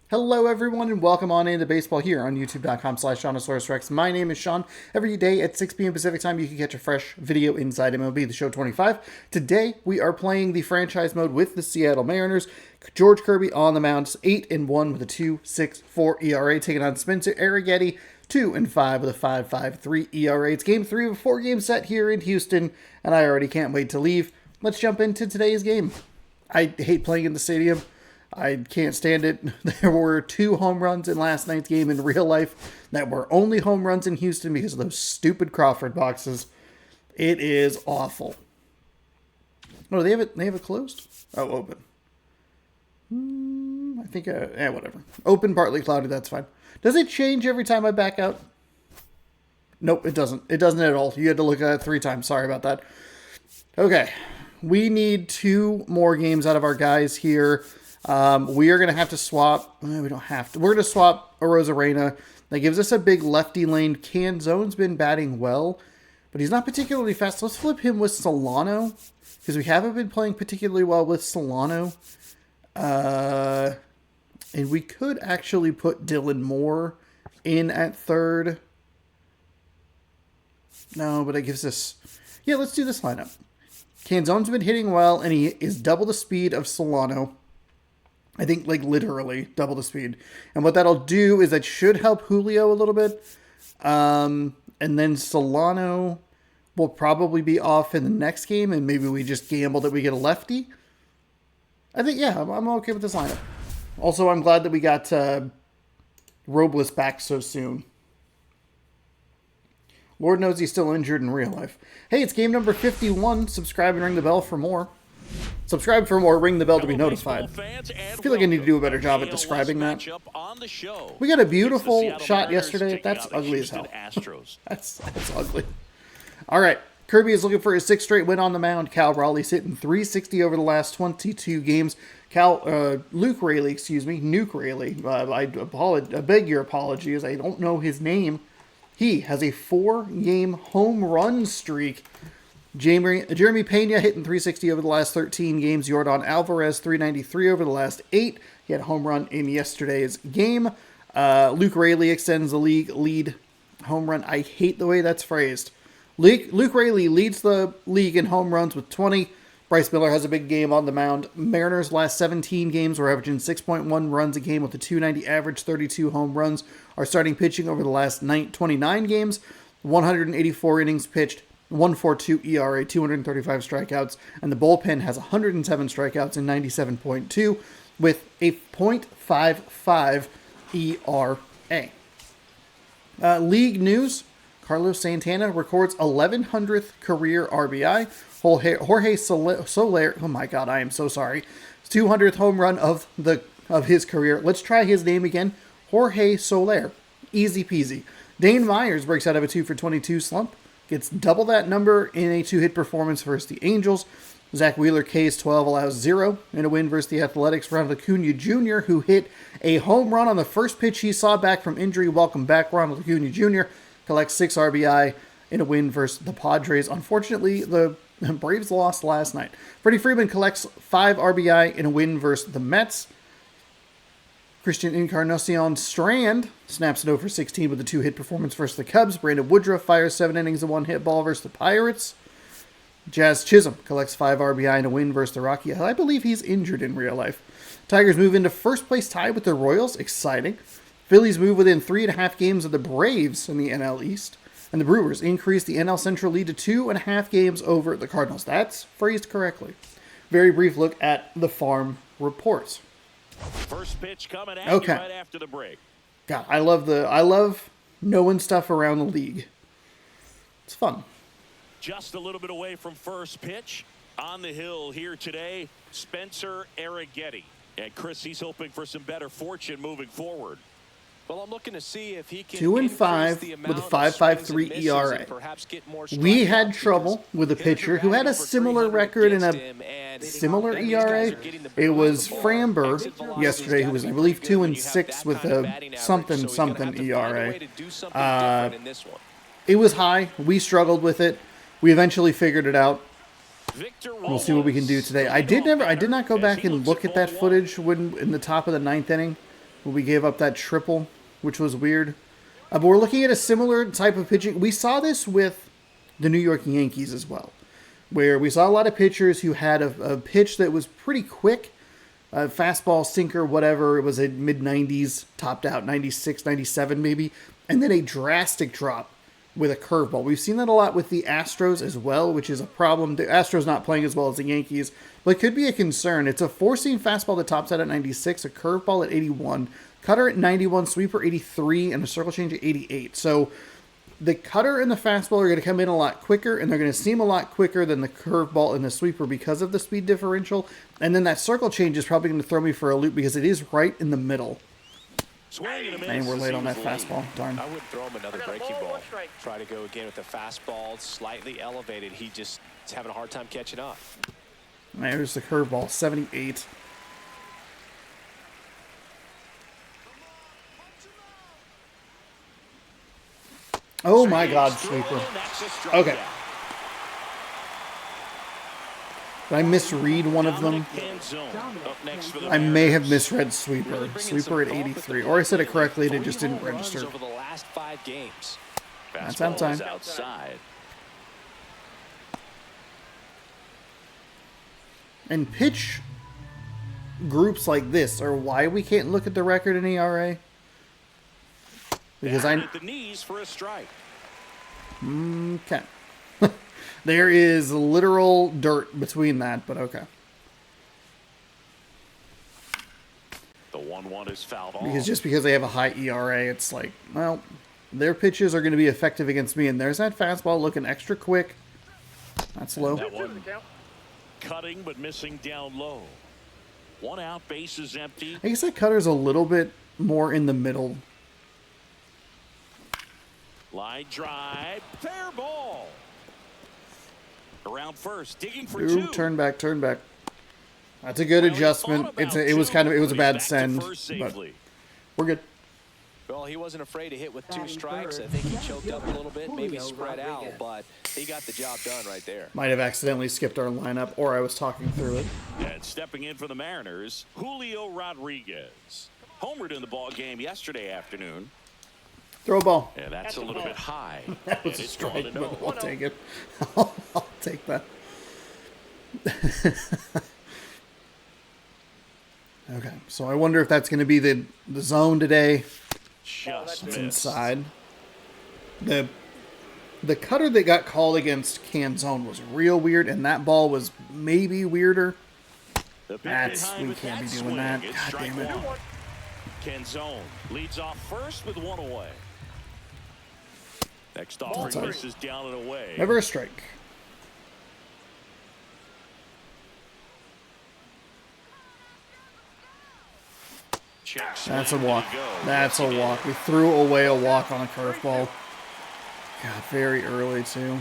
Hello everyone and welcome on into baseball here on youtube.com/SeanOsaurusRex. My name is Sean. Every day at 6 p.m. Pacific time you can catch a fresh video inside MLB The Show 25. Today we are playing the franchise mode with the Seattle Mariners. George Kirby on the mound, 8-1 with a 2.64 ERA, taking on Spencer Arrighetti, 2-5 with a 5.53 ERA. It's game 3 of a 4-game set here in Houston, and I already can't wait to leave. Let's jump into today's game. I hate playing in the stadium. I can't stand it. There were 2 home runs in last night's game in real life that were only home runs in Houston because of those stupid Crawford boxes. It is awful. Oh, they have it closed? Oh, open. I think, whatever. Open, partly cloudy, that's fine. Does it change every time I back out? Nope, it doesn't. It doesn't at all. You had to look at it 3 times. Sorry about that. Okay. We need 2 more games out of our guys here. We are going to have to swap. We don't have to. We're going to swap Arozarena. That gives us a big lefty lane. Canzone's been batting well, but he's not particularly fast. Let's flip him with Solano because we haven't been playing particularly well with Solano. And we could actually put Dylan Moore in at third. No, but it gives us... Yeah, let's do this lineup. Canzone's been hitting well, and he is double the speed of Solano. I think, like, literally double the speed. And what that'll do is that should help Julio a little bit. And then Solano will probably be off in the next game, and maybe we just gamble that we get a lefty. I think, yeah, I'm okay with this lineup. Also, I'm glad that we got Robles back so soon. Lord knows he's still injured in real life. Hey, it's game number 51. Subscribe and ring the bell for more. Subscribe for more, ring the bell to be notified. I feel like I need to do a better job at describing that. We got a beautiful shot yesterday. That's ugly as hell. That's ugly. All right. Kirby is looking for his 6th straight win on the mound. Cal Raleigh's hitting .360 over the last 22 games. Luke Raley, Nuke Raley. I beg your apologies. I don't know his name. He has a 4-game home run streak. Jeremy Pena hitting .360 over the last 13 games. Yordan Alvarez .393 over the last 8. He had a home run in yesterday's game. Luke Raley extends the league lead home run. I hate the way that's phrased. Luke Raley leads the league in home runs with 20. Bryce Miller has a big game on the mound. Mariners' last 17 games were averaging 6.1 runs a game with a .290 average, 32 home runs. Our starting pitching over the last 29 games, 184 innings pitched, 1.42 ERA, 235 strikeouts, and the bullpen has 107 strikeouts and 97.2 with a .55 ERA. League news, Carlos Santana records 1100th career RBI. Jorge Soler, oh my god, I am so sorry. 200th home run of his career. Let's try his name again. Jorge Soler. Easy peasy. Dane Myers breaks out of a 2-for-22 slump. Gets double that number in a 2-hit performance versus the Angels. Zach Wheeler K's 12 allows 0 in a win versus the Athletics. Ronald Acuna Jr., who hit a home run on the first pitch he saw back from injury. Welcome back, Ronald Acuna Jr. Collects 6 RBI in a win versus the Padres. Unfortunately, the Braves lost last night. Freddie Freeman collects 5 RBI in a win versus the Mets. Christian Encarnacion Strand snaps it over 16 with a 2-hit performance versus the Cubs. Brandon Woodruff fires 7 innings of 1-hit ball versus the Pirates. Jazz Chisholm collects 5 RBI in a win versus the Rockies. I believe he's injured in real life. Tigers move into first place tie with the Royals. Exciting. Phillies move within 3.5 games of the Braves in the NL East. And the Brewers increase the NL Central lead to 2.5 games over the Cardinals. That's phrased correctly. Very brief look at the farm reports. First pitch coming at you right after the break. God, I love knowing stuff around the league. It's fun. Just a little bit away from first pitch. On the hill here today, Spencer Arrighetti. And Chris, he's hoping for some better fortune moving forward. Well, I'm looking to see if he can 2-5 with a 5.53 ERA. We had trouble with a pitcher who had a similar record and a similar ERA. It was Framber yesterday, who was, I believe, 2-6 with a something ERA. It was high. We struggled with it. We eventually figured it out. We'll see what we can do today. I did not go back and look at that footage when in the top of the 9th inning. when we gave up that triple, which was weird. But we're looking at a similar type of pitching. We saw this with the New York Yankees as well, where we saw a lot of pitchers who had a pitch that was pretty quick, fastball, sinker, whatever. It was a mid-90s, topped out, 96, 97 maybe, and then a drastic drop with a curveball. We've seen that a lot with the Astros as well, which is a problem. The Astros not playing as well as the Yankees, but it could be a concern. It's a four-seam fastball that tops out at 96, a curveball at 81, cutter at 91, sweeper 83, and a circle change at 88. So the cutter and the fastball are going to come in a lot quicker, and they're going to seem a lot quicker than the curveball and the sweeper because of the speed differential. And then that circle change is probably going to throw me for a loop because it is right in the middle. And we're late on that fastball. Darn. I wouldn't throw him another breaking ball. Try to go again with the fastball, slightly elevated. He just is having a hard time catching up. There's the curveball, 78. Oh my God, sweeper. Okay. Did I misread one of them? I may have misread sweeper. Sweeper at 83. Or I said it correctly and it just didn't register. That's out time. And pitch groups like this are why we can't look at the record in ERA. Because I... Okay. There is literal dirt between that, but okay. The 1-1 is fouled off. Because just because they have a high ERA, it's like, well, their pitches are going to be effective against me. And there's that fastball looking extra quick. That's low. That one cutting but missing down low. 1 out, base is empty. I guess that cutter's a little bit more in the middle. Line drive, fair ball. Around first, digging for Ooh, 2. turn back, turn back. That's a good adjustment. It was a bad send, but we're good. Well, he wasn't afraid to hit with 2 strikes. I think he choked up a little bit, maybe spread out, but he got the job done right there. Might have accidentally skipped our lineup, or I was talking through it. And stepping in for the Mariners, Julio Rodriguez. Homered in the ball game yesterday afternoon. Throw a ball. Yeah, that's a little bit high. That was a strike, but I'll take it. I'll take that. Okay, so I wonder if that's going to be the zone today. Just it's inside. The cutter that got called against Canzone was real weird, and that ball was maybe weirder. We can't be doing that. God damn it. Canzone leads off first with 1 away. Next offering misses down and away. Never a strike. That's a walk. That's a walk. We threw away a walk on a curveball. God, very early too.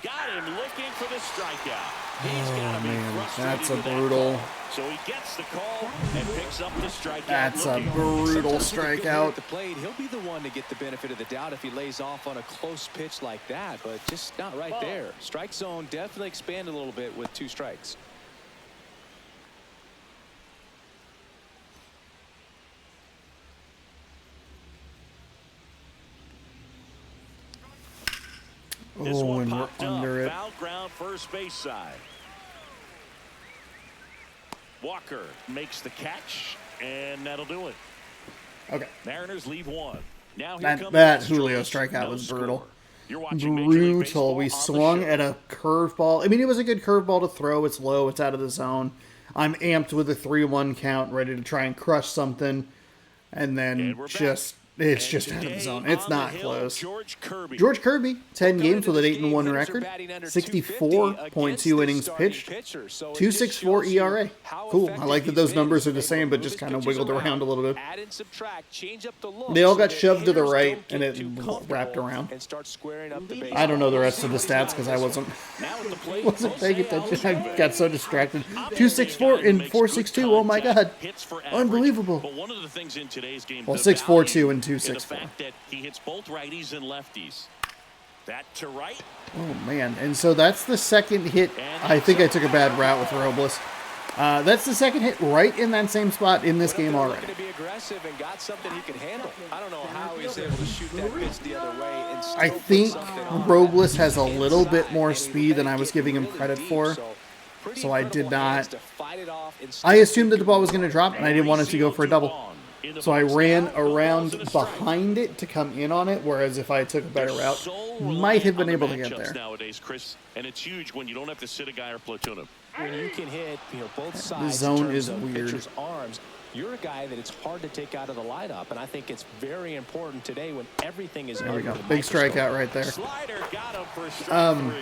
Got him looking for the strikeout. He's got to be frustrated. That's a brutal. So he gets the call and picks up the strikeout. That's a brutal strikeout. At the plate, he'll be the one to get the benefit of the doubt if he lays off on a close pitch like that, but just not right there. Strike zone definitely expanded a little bit with 2 strikes. Oh, and we're under it. Foul ground first base side. Walker makes the catch, and that'll do it. Okay. Mariners leave 1. Now that Julio strikeout was brutal. Brutal. We swung at a curveball. I mean, it was a good curveball to throw. It's low. It's out of the zone. I'm amped with a 3-1 count, ready to try and crush something, and then it's just out of the zone. It's not close. George Kirby, 10 games with an 8-1 record, 64.2 innings pitched, 2.64 ERA. Cool. I like that those numbers are the same, but just kind of wiggled around a little bit. They all got shoved to the right, and it wrapped around. I don't know the rest of the stats because I wasn't paying attention. I got so distracted. 2.64 and 4.62. Oh my God, unbelievable. Well, 6.42 and 2.64. The fact that he hits both righties and lefties. That to right. Oh man, and so that's the second hit. I think I took a bad route with Robles. That's the second hit right in that same spot in this game already. Looking to be aggressive and got something he could handle. I don't know how he's able to shoot that pitch the other way and still I put think something on Robles that. has a little bit Inside, more and he speed than let I it was get giving him really credit deep, for. pretty So I did incredible hands not. to fight it off and I still assumed that the keep ball was going. going to drop, and I didn't want it to go for a double. So I ran around behind it to come in on it, whereas if I took a better route, might have been able to get there. Nowadays, Chris, and it's huge when you don't have to sit a guy or platoon him. When you can hit, both sides. The zone in terms is of weird. pitcher's arms, you're a guy that it's hard to take out of the lineup, and I think it's very important today when everything is. There we go. under the Big microscope. strikeout right there. Slider got him for strike 3.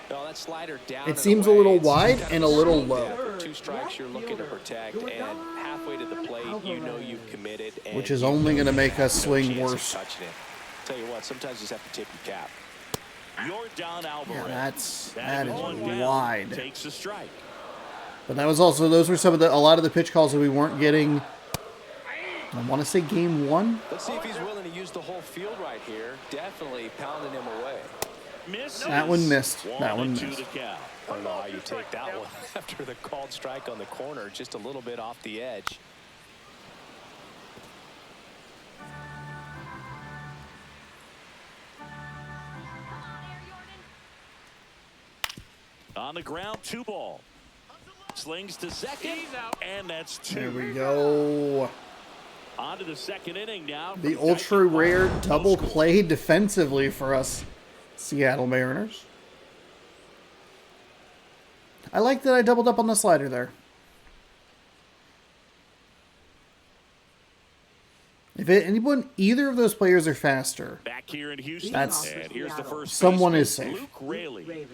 No, that slider down It and seems a away. little It's wide kind and of a little slow low. down. For 2 strikes you're looking to protect, and halfway to the plate, you know you've committed. And Which is you only know going to you make have us no swing chance of worse. touching it. Tell you what, sometimes you just have to tip your cap. Yordan Alvarez. Yeah, that is wide. Takes a strike. But that was also, those were some of a lot of the pitch calls that we weren't getting. I want to say game 1. Let's see if he's willing to use the whole field right here. Definitely pounding him away. Misses. That one missed. That one 1-2 missed. the count. I don't know how you take that one after the called strike on the corner, just a little bit off the edge. On the ground, 2 ball. Slings to second, and that's 2. There we go. On to the second inning now. The ultra rare double play defensively for us Seattle Mariners. I like that I doubled up on the slider there. If either of those players are faster, Back here in Houston. That's- and here's the first someone baseman, is safe. Luke Raley.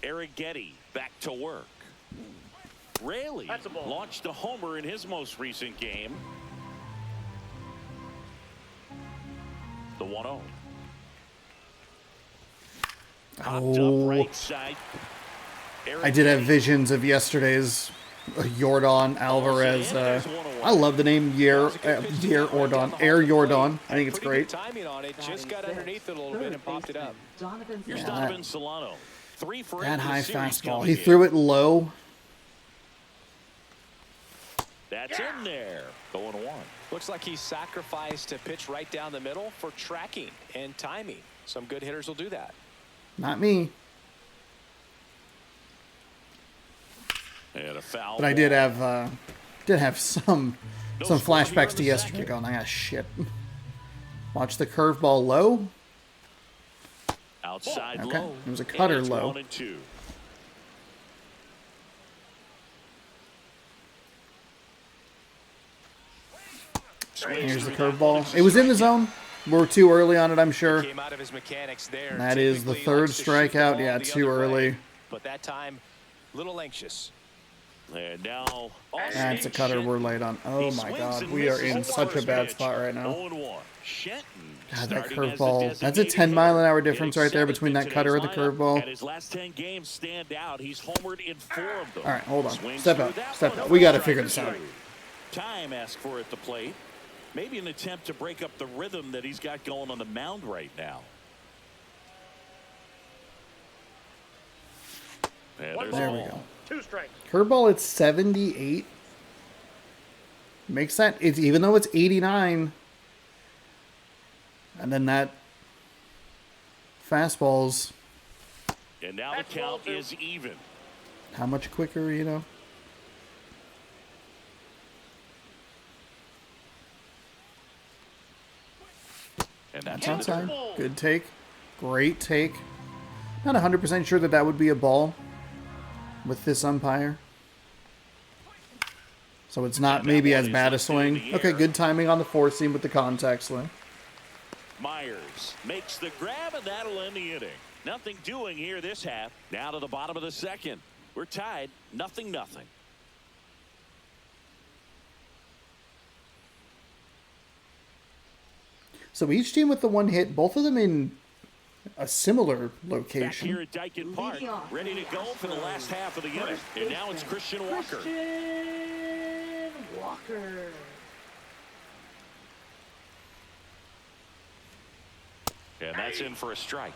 Arrighetti back to work. Raley launched a homer in his most recent game. The 1-0. Popped up right side. I did have visions of yesterday's Yordan Alvarez. I love the name Air Jordan. I think it's great. Timing on it, just got underneath it a little bit and popped it up. Here's Donovan Solano. 3 for 8 That in the high series fastball. coming He in. threw it low. That's in there. Going 1. Looks like he sacrificed a pitch right down the middle for tracking and timing. Some good hitters will do that. Not me. And a foul. But I did have some flashbacks to yesterday going, ah, shit. Watch the curveball low. Outside Okay. low. It was a cutter And it's low. 1-2. Here's the curveball. It was in the zone. We're too early on it, I'm sure. Came out of his mechanics there. That is the Typically third likes to shoot the strikeout. ball Yeah, the too other way, early. But that time, a little anxious. And now That's a cutter we're late on. Oh my god, we are in such a bad spot right now. 0-1. Shenton God, that starting as the curveball. That's a designated 10-mile-an-hour hitter. difference Getting right there seventh between in that cutter and the today's lineup, curveball. and his last 10 games stand out. He's homered in 4 of them. All right, hold on. Swings Step through out. that Step one. out. We got to figure this out. Time asked for at the plate. Maybe an attempt to break up the rhythm that he's got going on the mound right now. And there's There a we ball. go. 2 strikes. Curveball at 78. Makes that, it's even though it's 89. And then that fastball's And now the count is even. how much quicker, you know? And that's That's in the outside. dirt. Good take. Great take. Not 100% sure that would be a ball with this umpire. So it's not maybe as bad a swing. Okay, good timing on the 4-seam with the contact swing. Myers makes the grab, and that'll end the inning. Nothing doing here this half. Now to the bottom of the second. We're tied, 0-0. So each team with the one hit, both of them in a similar Back location. here at Dyken Park, ready to go for the last half of the inning. And now it's Christian Walker. Christian Walker. And that's in for a strike.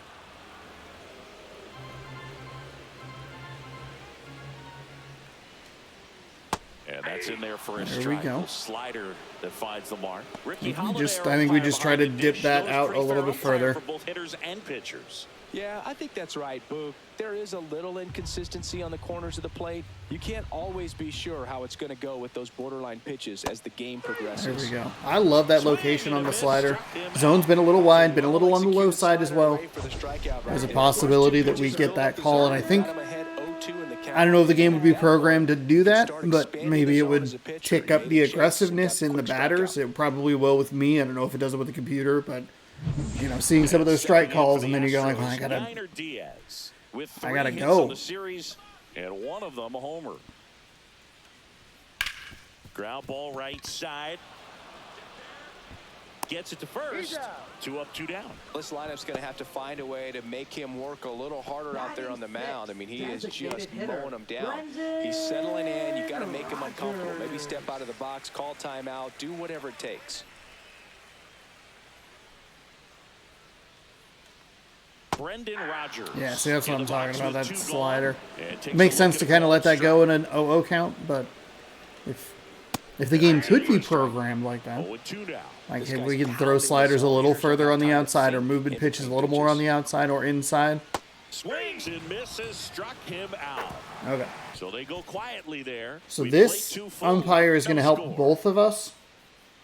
And that's in there for a There we strike. go. Slider that finds the mark. Ricky I think we just try to dip that out a little bit further. For both hitters and pitchers. Yeah, I think that's right, Boog. There is a little inconsistency on the corners of the plate. You can't always be sure how it's going to go with those borderline pitches as the game progresses. There we go. I love that location on the slider. Zone's been a little wide, been a little on the low side as well. There's a possibility that we get that call, and I think, I don't know if the game would be programmed to do that, but maybe it would tick up the aggressiveness in the batters. It probably will with me. I don't know if it does it with the computer, but you know, seeing some of those strike calls, and then you go like, well, I gotta go. The series, and one of them a homer. Ground ball right side. Gets it to first. 2 up, 2 down. This lineup's going to have to find a way to make him work a little harder out there on the mound. I mean, he is just mowing them down. He's settling in. You got to make him uncomfortable. Maybe step out of the box, call timeout, do whatever it takes. Brendan Rodgers. Yeah, see, that's what I'm talking about, that slider. It makes sense to kind of let that go in an 0-0 count, but if the game could be programmed like that, like if we can throw sliders a little further on the outside or movement pitches a little more on the outside or inside. Swings and misses, struck him out. Okay. So they go quietly there. So this umpire is going to help both of us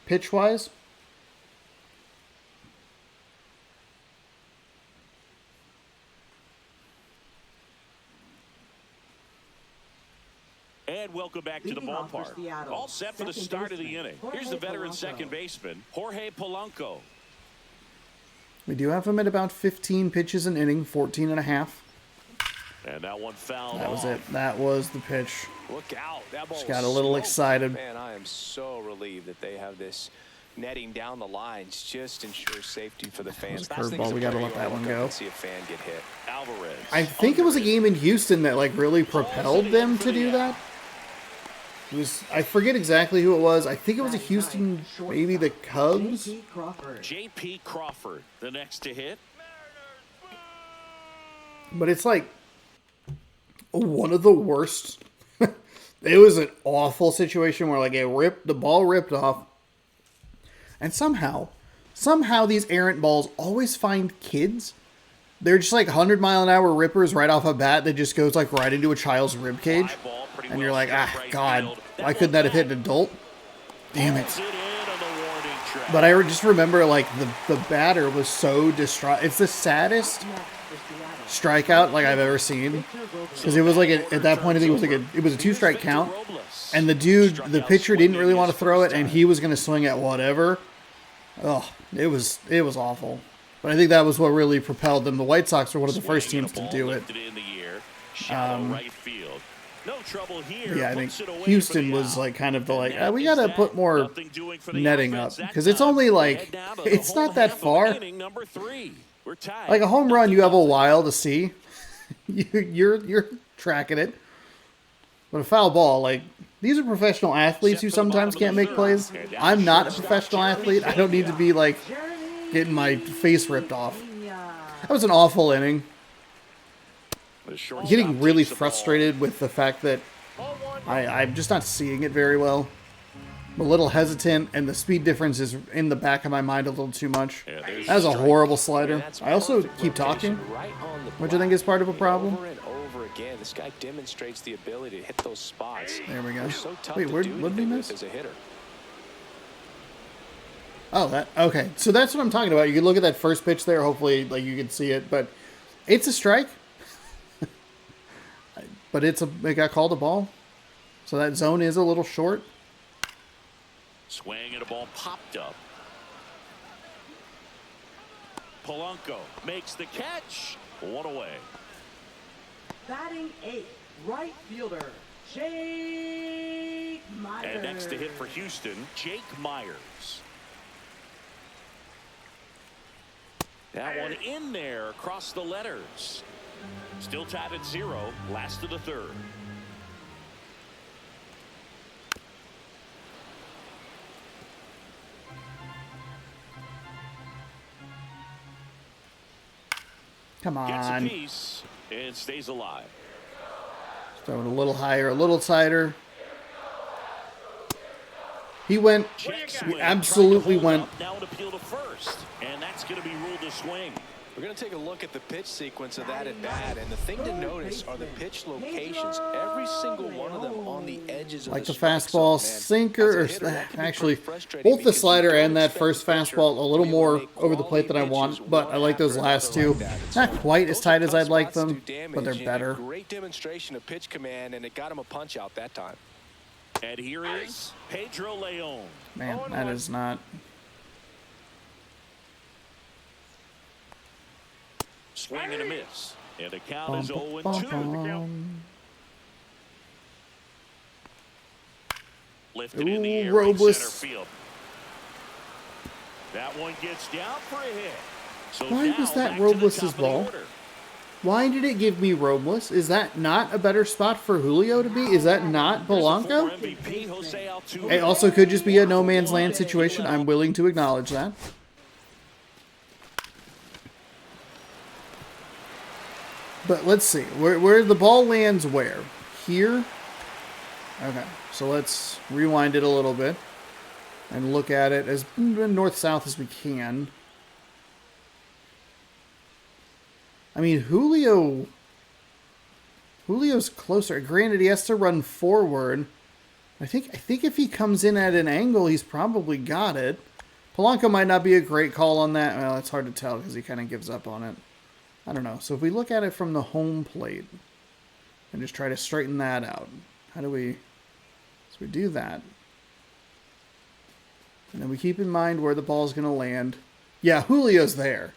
pitch-wise. And welcome back to the ballpark. All set for the start of the inning. Here's the veteran second baseman, Jorge Polanco. We do have him at about 15 pitches an inning, 14 and a half. And that one fouled. That was it. That was the pitch. Look out. That ball just got a little excited. Man, I am so relieved that they have this netting down the lines. Just ensure safety for the fans. Curveball. We got to let that one go. See a fan get hit. Alvarez. I think it was a game in Houston that like really propelled them to do that. It was, I forget exactly who it was. I think it was a Houston, maybe the Cubs. J.P. Crawford, the next to hit. But it's like one of the worst. It was an awful situation where like the ball ripped off. And somehow these errant balls always find kids. They're just like 100-mile-an-hour rippers right off a bat that just goes like right into a child's rib cage. And you're like, ah, God, why couldn't that have hit an adult? Damn it. But I just remember, like, the batter was so distraught. It's the saddest strikeout, like, I've ever seen. Because it was, like, at that point, I think it was a 2-strike count. And the pitcher didn't really want to throw it, and he was going to swing at whatever. Oh, it was awful. But I think that was what really propelled them. The White Sox were one of the first teams to do it. No trouble here. Yeah, I think Houston was like kind of the like, we got to put more netting up because it's only like, it's not that far. Like a home run, you have a while to see. You're tracking it. But a foul ball, like, these are professional athletes who sometimes can't make plays. I'm not a professional athlete. I don't need to be like getting my face ripped off. That was an awful inning. Getting really frustrated with the fact that I'm just not seeing it very well. I'm a little hesitant, and the speed difference is in the back of my mind a little too much. That was a horrible slider. I also keep talking, which I think is part of a problem. This guy demonstrates the ability to hit those spots. There we go. Wait, what did we miss? Oh, okay. So that's what I'm talking about. You can look at that first pitch there. Hopefully, like, you can see it, but it's a strike. But it got called a ball. So that zone is a little short. Swing and a ball popped up. Polanco makes the catch. One away. Batting 8th, right fielder, Jake Myers. And next to hit for Houston, Jake Myers. That one in there across the letters. Still tied at 0, last of the third. Come on. Gets a piece and stays alive. Throw it a little higher, a little tighter. He went. Checks He swing, absolutely trying to hold went. up, now an appeal to first, and that's going to be ruled a swing. We're going to take a look at the pitch sequence of that at bat, and the thing to notice are the pitch locations. Every single one of them on the edges of Like the strike fastball, zone, man. sinker, As a or hitter, that can be actually pretty frustrating both the because you slider don't and that expect first the pitcher fastball a little to be able to more make over the plate than I quality want, pitches but I like those one last after two. another like that. Not So quite as those tight are as tough I'd like spots to them, do damage, but they're and a better. Great demonstration of pitch command, and it got him a punch out that time. And here is Pedro Leon. Man, that is not. Swing and a miss. And the count is 0-2. Lifted in the air, right Robles. center field. That one gets down for a hit. So Why now was that back to the Robles' top of the ball? order. Why did it give me Robles? Is that not a better spot for Julio to be? Is that not Polanco? Former MVP Jose Altuve. It also could just be a no man's land situation. I'm willing to acknowledge that. But let's see. Where the ball lands where? Here? Okay. So let's rewind it a little bit and look at it as north-south as we can. I mean, Julio's closer. Granted, he has to run forward. I think if he comes in at an angle, he's probably got it. Polanco might not be a great call on that. Well, it's hard to tell because he kind of gives up on it. I don't know. So if we look at it from the home plate and just try to straighten that out, how do we... So we do that. And then we keep in mind where the ball's going to land. Yeah, Julio's there.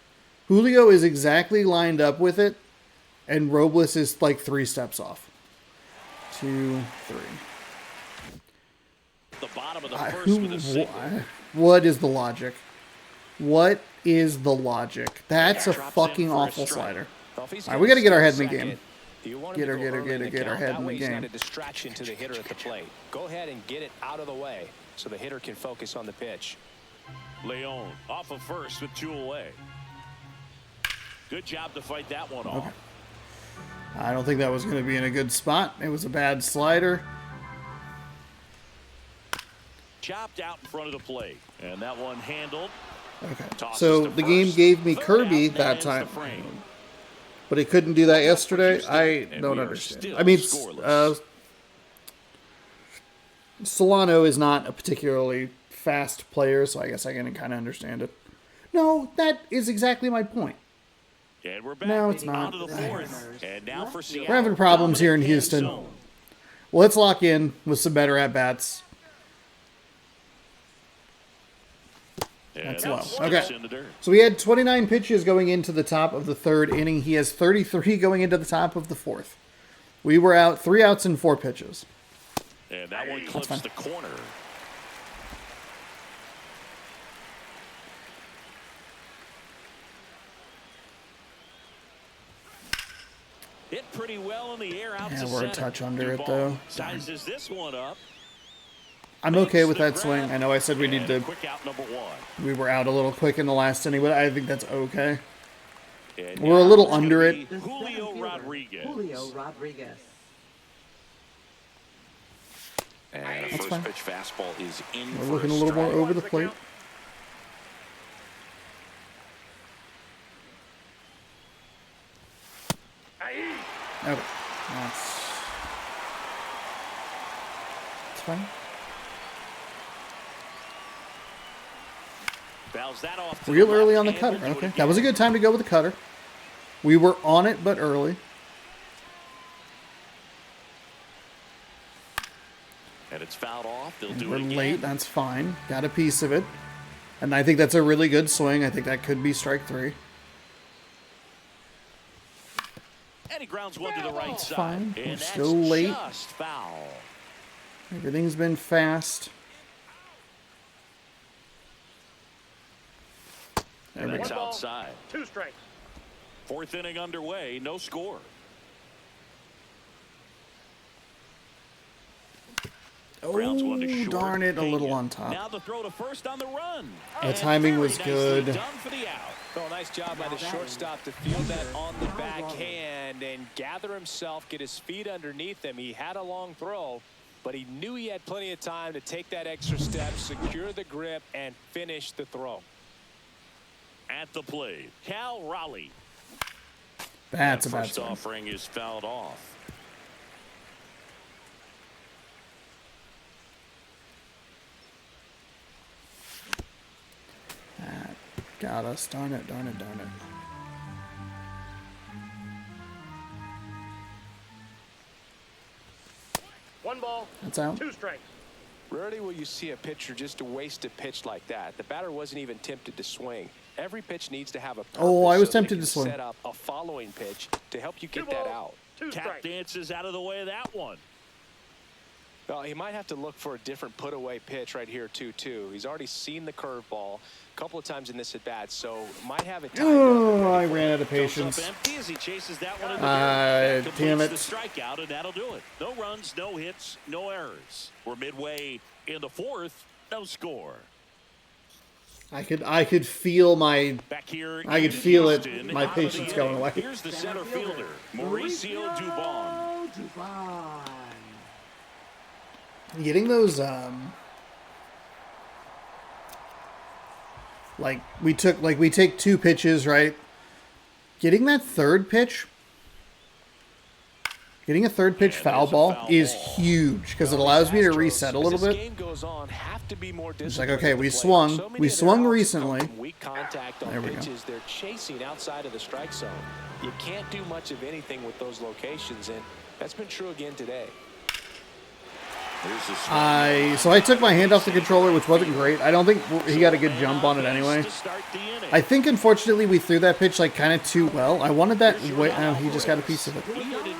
Julio is exactly lined up with it, and Robles is like 3 steps off. 2, 3. The bottom of the first with a single. What is the logic? What is the logic? That's a Drops fucking in for a awful strike. slider. Well, if he's All right, we got to get our head in the second, game. you want Get him her, to get go her, early get her, in the get her count. head That in the way he's not game. a distraction to the hitter at the plate. Go ahead and get it out of the way so the hitter can focus on the pitch. Leon off of first with 2 away. Good job to fight that one off. Okay. I don't think that was going to be in a good spot. It was a bad slider. Chopped out in front of the plate. And that one handled. Okay. Tosses So to the first. game gave me Third Kirby out, that ends time, the frame. but it couldn't do that yesterday. Houston, I and don't we are understand. still I mean, scoreless. Solano is not a particularly fast player, so I guess I can kind of understand it. No, that is exactly my point. And we're back. No, it's not. Onto the fourth. And now for Seattle. We're having problems here in Dominant Houston. zone. Well, let's lock in with some better at-bats. And That's low. steps Okay. in the dirt. So we had 29 pitches going into the top of the 3rd inning. He has 33 going into the top of the 4th. We were out 3 outs and 4 pitches. And that one clips fine. the corner. Hit pretty well in the air out Yeah, to we're a center. touch under it, Duvall though. Sizes this one up. I'm okay with that swing. I know I said we need to... And quick out number 1. We were out a little quick in the last inning, but I think that's okay. And We're a now little it's gonna under be it. The Julio center fielder, Rodriguez. Julio Rodriguez. And a That's first fine. pitch fastball is in We're for looking a little more strike. over the plate. Okay. That's fine. Fouls that off to Real the early left, on the and cutter. we'll do it Okay. That was a again. good time to go with the cutter. We were on it, but early. And it's fouled off. They'll do We're it again. late. That's fine. Got a piece of it. And I think that's a really good swing. I think that could be strike 3. And he grounds one to the right side. Fine. And We're that's still late. just foul. Everything's been fast. There And we that's go. outside. 2 strikes. 4th inning underway. No score. Grounds one to Oh, short. darn it. A little Pena. on top. Now the throw to first on the run. The And timing very was nicely good. Done for the out. Well, nice job by the shortstop to field that on the backhand and gather himself, get his feet underneath him. He had a long throw, but he knew he had plenty of time to take that extra step, secure the grip, and finish the throw. At the plate, Cal Raleigh. That's a That bad first swing. offering is fouled off. That got us. Darn it, darn it, darn it. One ball, That's out. 2 strikes. Rarely will you see a pitcher just to waste a pitch like that. The batter wasn't even tempted to swing. Every pitch needs to have a purpose. Oh, I was so they tempted can to swing. set up a following pitch to help you 2 get that balls, out. 2 Tap strikes. dances out of the way of that one. Well, he might have to look for a different put-away pitch right here, 2-2. He's already seen the curveball a couple of times in this at-bat, so might have it timed up. Oh, I ran out of Comes patience. up empty as he chases that one in the dirt. That Damn completes it. the strikeout, and that'll do it. No runs, no hits, no errors. We're midway in the 4th. No score. I could feel my Back here, I could in feel it, Houston, my out of the patience going inning. away. Here's the center fielder, Mauricio Dubon. Dubon. getting those we take 2 pitches, right? Getting that third pitch, getting a third pitch foul ball is huge because it allows me to reset a little bit. It's like, okay, we swung recently. Weak contact on There we go. pitches. They're chasing outside of the strike zone. You can't do much of anything with those locations, and that's been true again today. So I took my hand off the controller, which wasn't great. I don't think he got a good jump on it anyway. I think, unfortunately, we threw that pitch kind of too well. I wanted that. He just got a piece of it.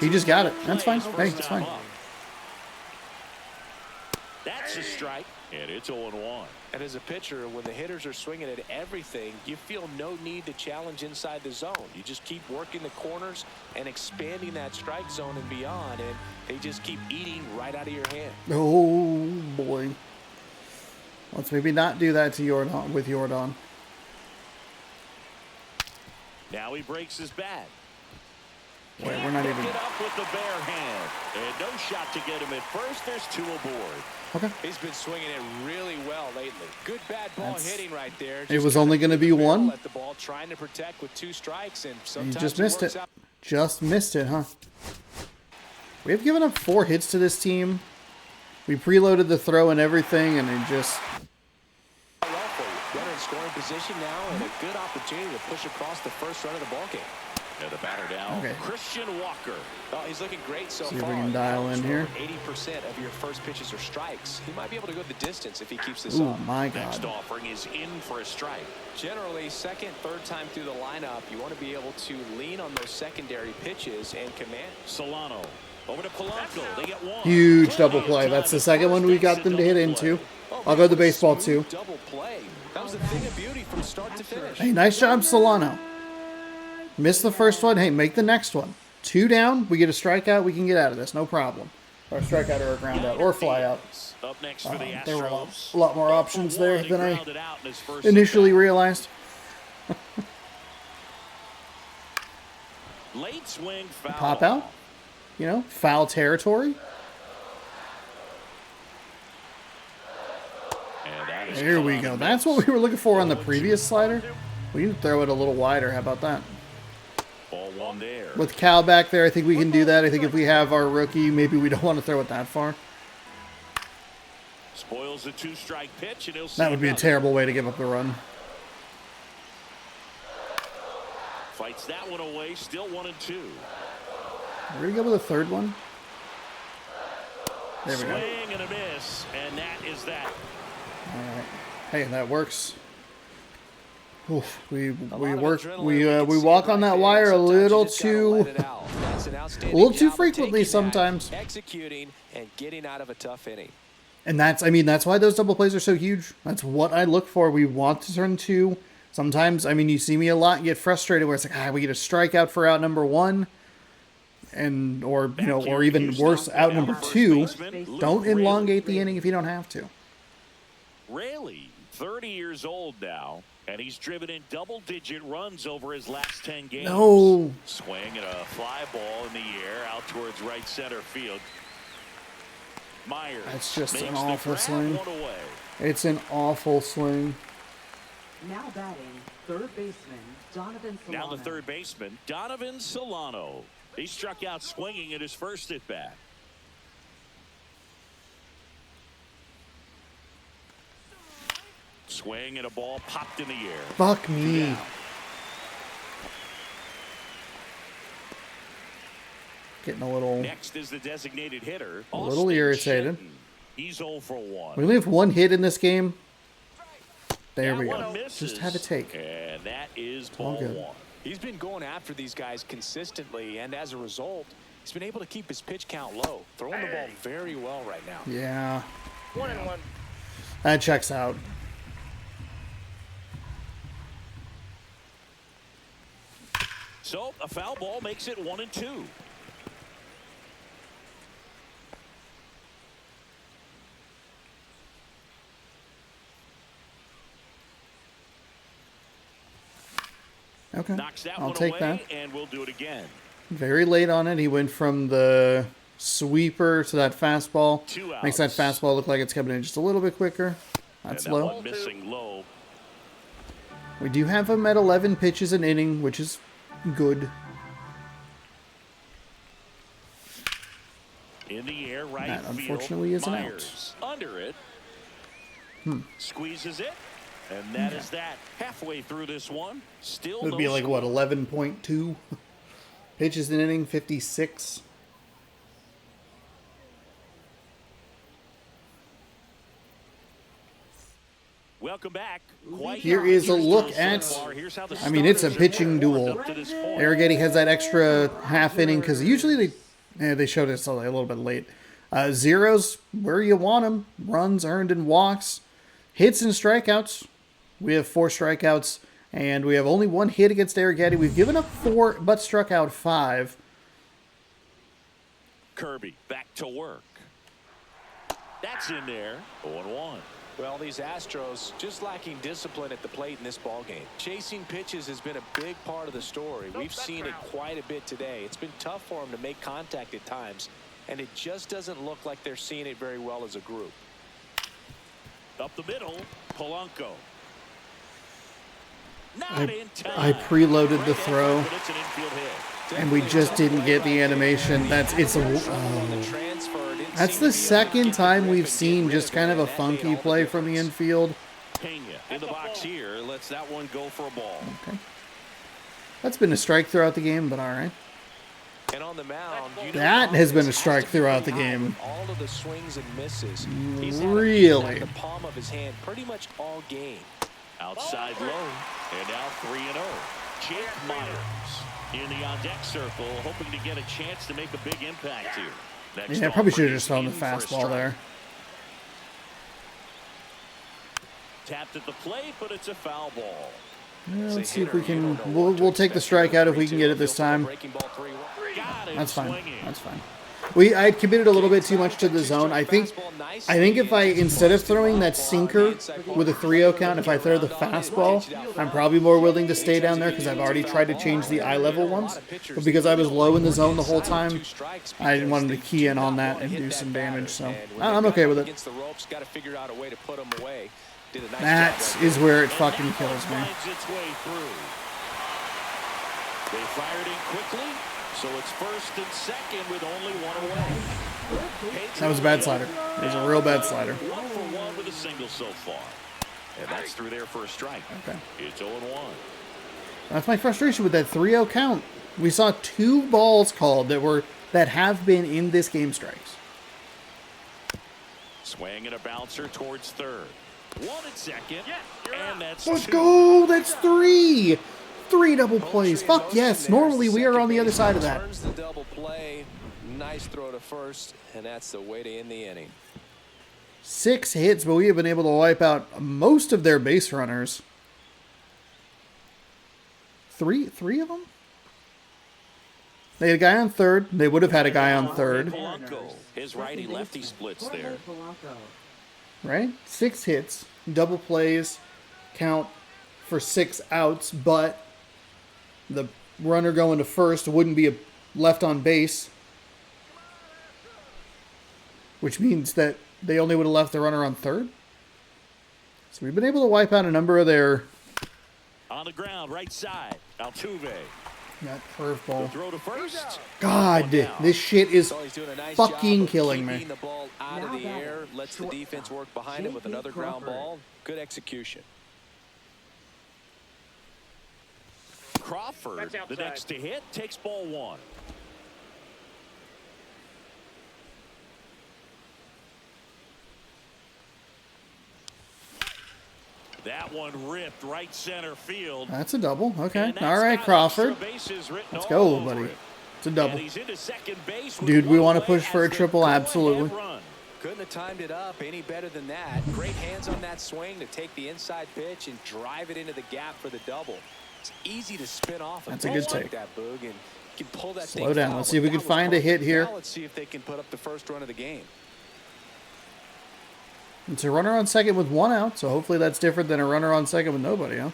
He just got it. That's fine. Hey, it's fine. That's a strike, and it's 0-1. And as a pitcher, when the hitters are swinging at everything, you feel no need to challenge inside the zone. You just keep working the corners and expanding that strike zone and beyond, and they just keep eating right out of your hand. Oh boy. Let's maybe not do that to Yordan. Now he breaks his bat. Wait, we're not even. Pick it up with the bare hand. And no shot to get him at first. There's 2 aboard. Okay. He's been swinging it really well lately. Good bad ball hitting right there. It was only going to be 1. Let the ball trying to protect with 2 strikes, and You sometimes just missed works it. out. Just missed it, huh? We have given up 4 hits to this team. We preloaded the throw and everything, and it just. Well for you. Better in scoring position now, and a good opportunity to push across the first run of the ball game. And the batter down, Okay. Christian Walker. Oh, he's looking great so See if far. we can dial in here. 80% of your first pitches are strikes. He might be able to go the distance if he keeps this Oh up. my Next God. offering is in for a strike. Generally, second, third time through the lineup, you want to be able to lean on those secondary pitches and command. Solano over to Polanco. They get 1. Huge double play. That's the second one we got them to hit into. I'll go to the baseball too. Double play. That was a thing of beauty from start to finish. Hey, nice job, Solano. Missed the first one. Hey, make the next one. 2 down. We get a strikeout. We can get out of this. No problem. Or a strikeout or a ground out. Or fly out. Up next for the Astros. There were a lot more options there than I Grounded out in his first initially at-bat. realized. Late swing foul. Pop out. You know, foul territory. And that is There we go. That's what we were looking for on the previous slider. We need to throw it a little wider. How about that? Ball 1 there. With Cal back there, I think we can do that. I think if we have our rookie, maybe we don't want to throw it that far. Spoils the 2-strike pitch, and he'll see That would be a another. terrible way to give up the run. Fights that one away. Still 1-2. We're going to go with a third one. There we go. Swing and a miss, and that is that. All right. Hey, that works. Oof, we A lot work of we adrenaline, we can walk see it on right that there. wire a Sometimes you little just gotta too let it out. That's an outstanding a little too job of frequently taking that, sometimes. executing and getting out of a tough inning. And that's why those double plays are so huge. That's what I look for. We want to turn 2. Sometimes, you see me a lot get frustrated where it's like, we get a strikeout for out number 1. And, or even worse, out number 2. Don't elongate the inning if you don't have to. Raley, 30 years old now, and he's driven in double-digit runs over his last 10 games. No. Swing and a fly ball in the air out towards right center field. Myers That's just makes an the awful grab, swing. one away. It's an awful swing. Now batting, third baseman, Donovan Solano. Now the third baseman, Donovan Solano. He struck out swinging in his first at bat. Swing and a ball popped in the air. Fuck me. Down. Getting a little Next is the designated hitter. A little irritated. Shenton. He's 0 for 1. We only have one hit in this game. There That we one go. misses, Just have a take. And that is all ball good. 1. He's been going after these guys consistently, and as a result, he's been able to keep his pitch count low, throwing the ball very well right now. Yeah. 1-1. That checks out. So a foul ball makes it 1-2. Okay. Knocks that I'll one take away, that. and we'll do it again. Very late on it. He went from the sweeper to that fastball. 2 outs. Makes that fastball look like it's coming in just a little bit quicker. That's and that low. one missing low. We do have him at 11 pitches an inning, which is good. In the air, right That field. unfortunately is an out. Myers under it. Squeezes it. And that is that. Halfway through this one. Still It would no be like, score. what, 11.2 pitches an inning, 56. Welcome back. Quite Here is a look so at, far. Here's how the I mean, it's a starters pitching have warmed duel. up to this point. Arrighetti has that extra half inning because usually they showed us a little bit late. Zeros where you want them. Runs earned and walks. Hits and strikeouts. We have 4 strikeouts and we have only 1 hit against Arrighetti. We've given up 4 but struck out 5. Kirby back to work. That's in there. 0-1. Well, these Astros just lacking discipline at the plate in this ballgame. Chasing pitches has been a big part of the story. We've seen it quite a bit today. It's been tough for them to make contact at times, and it just doesn't look like they're seeing it very well as a group. Up the middle, Polanco. Not in time. I preloaded the throw But it's an infield hit. and we just didn't get the animation. That's the second time we've seen just kind of a funky play from the infield. Pena in the box here lets that one go for a ball. Okay. That's been a strike throughout the game, but all right. And on the mound, That has been a strike throughout the game. all of the swings and misses. He's had a Really? pitch at the palm of his hand pretty much all game. Outside low, and now 3-0. Jake Myers in the on-deck circle, hoping to get a chance to make a big impact here. Next Yeah, probably should have offer just thrown the is in for a fastball strike. there. Tapped at the plate, but it's a foul ball. Yeah, let's see if we can. We'll take the strikeout if we can get it this time. Breaking ball 3-1. Got it. That's fine. Swinging. That's fine. I had committed a little bit too much to the zone. I think if I, instead of throwing that sinker with a 3-0 count, if I throw the fastball, I'm probably more willing to stay down there because I've already tried to change the eye level once. But because I was low in the zone the whole time, I didn't want him to key in on that and do some damage. So I'm okay with it. Against the ropes, got to figure out a way to put him away. Did a nice That job. is where it fucking kills me. Finds its way through. They fired in quickly, so it's first and second with only one away. That was a bad slider. It was a real bad slider. 1 for 1 with a single so far. And that's through there for a strike. Okay. It's 0-1. That's my frustration with that 3-0 count. We saw 2 balls called that have been in this game strikes. Swing and a bouncer towards third. 1 at second, and that's Let's 2. go! That's 3! 3 double plays. Fuck yes. Normally we are on the other side of that. Turns the double play. Nice throw to first, and that's the way to end the inning. 6 hits, but we have been able to wipe out most of their base runners. 3 of them? They had a guy on third. They would have had a guy on third, Polanco, his righty-lefty splits there. Polanco. right? 6 hits, double plays, count for 6 outs, but the runner going to first wouldn't be left on base. which means that they only would have left the runner on third. So we've been able to wipe out a number of their... On the ground, right side, Altuve. That curveball. Throw to first. God, this shit is So he's doing a nice fucking job of killing keeping me. the ball out of Now the batting, air, lets the defense shortstop, work behind it with J.P. another ground Crawford. ball. Good execution. Crawford, the next to hit, takes ball one. That one ripped right center field. That's a double. Okay. And that's All right, got Crawford. extra bases written Let's all go, over buddy. it. It's a double. And he's into second base with Dude, we one want to away push for a as the triple, go-ahead absolutely. run. Couldn't have timed it up any better than that. Great hands on that swing to take the inside pitch and drive it into the gap for the double. It's easy to spin off That's a pitch good like take. that, Boog, and you can pull that Slow thing down. foul, Let's see if we but can that was find a hit perfect. here. Now let's see if they can put up the first run of the game. It's a runner on second with one out, so hopefully that's different than a runner on second with nobody, huh?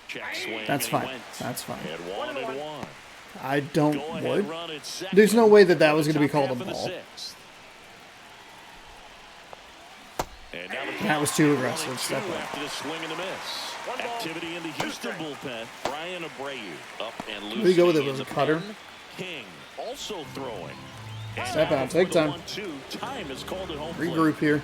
Check swing, That's and he fine. went. That's fine. And one. I don't Go-ahead would. run at second. There's no way that for was the going to be top called a half of the ball. sixth. And now the That was too count, aggressive. 1-2 Step up. after the swing and the miss. Activity in the Houston bullpen. Brian Abreu up and loose. do you go with it, He with is a cutter? pen. King also throwing. And Step now out, take for the time. 1-2. Time is called at home plate. Regroup here.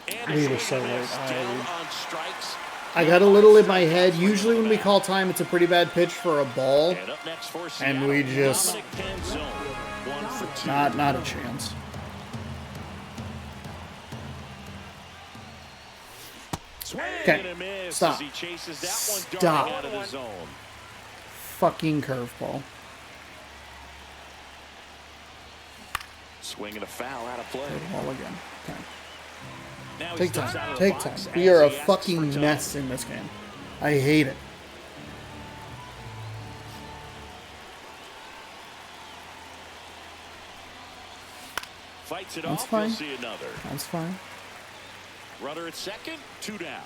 And We a were swing so and a late. miss. Down on strikes. I got a little in my head. Usually when we call time, it's a pretty bad pitch for a ball. And up next for And Seattle, we just- Dominic Canzone, 1 for 2. Not a chance. Swing Okay. and a miss Stop. as he chases that one Stop. darting out of the zone. Fucking curveball. Swing and a foul out of play. Ball again. Okay. Now he Take steps out time. of the Take time. box We as are a he asks fucking for time. mess in this game. I hate it. Fights it That's off. fine. You'll see another. That's fine. Runner at second, 2 down.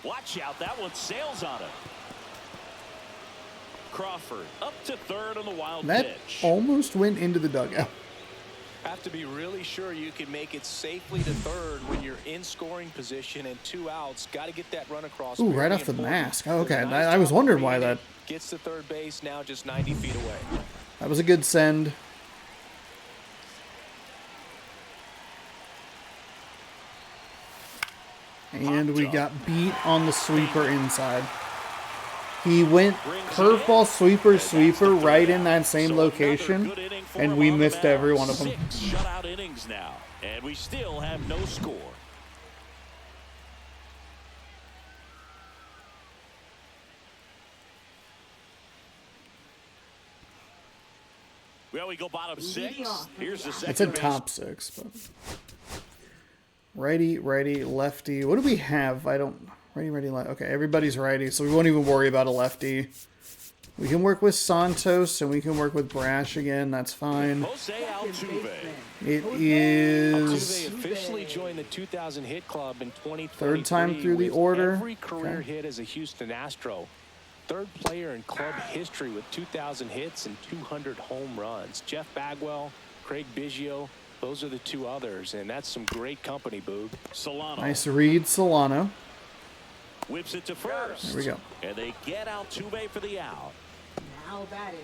Watch out, that one sails on it. Crawford up to third on the wild That pitch. almost went into the dugout. Have to be really sure you can make it safely to third when you're in scoring position and 2 outs. Got to get that run across. Ooh, Very right off the important. mask. Oh, okay. Does a nice I was job wondering of why reading that... it. Gets to third base, now just 90 feet away. That was a good send. And we got beat on the sweeper inside. He went curveball, sweeper, sweeper right in that same So another location, good inning for and him we on the missed mound. every one of them. 6 shutout innings now, and we still have no score. Well, we go bottom 6. Here's the second. It's a base. top 6, but righty, righty, lefty. What do we have? I don't righty, righty, lefty. Okay, everybody's righty, so we won't even worry about a lefty. We can work with Santos and we can work with Brash again. That's fine. Jose Altuve. It Altuve is officially joined the 2,000 hit club in 2023. Third time through the with order. Every career Okay. hit as a Houston Astro. Third player in club history with 2,000 hits and 200 home runs. Jeff Bagwell, Craig Biggio, those are the 2 others, and that's some great company, Boog. Solano nice read, Solano. whips it to first. There we go. And they get Altuve for the out. Now batting,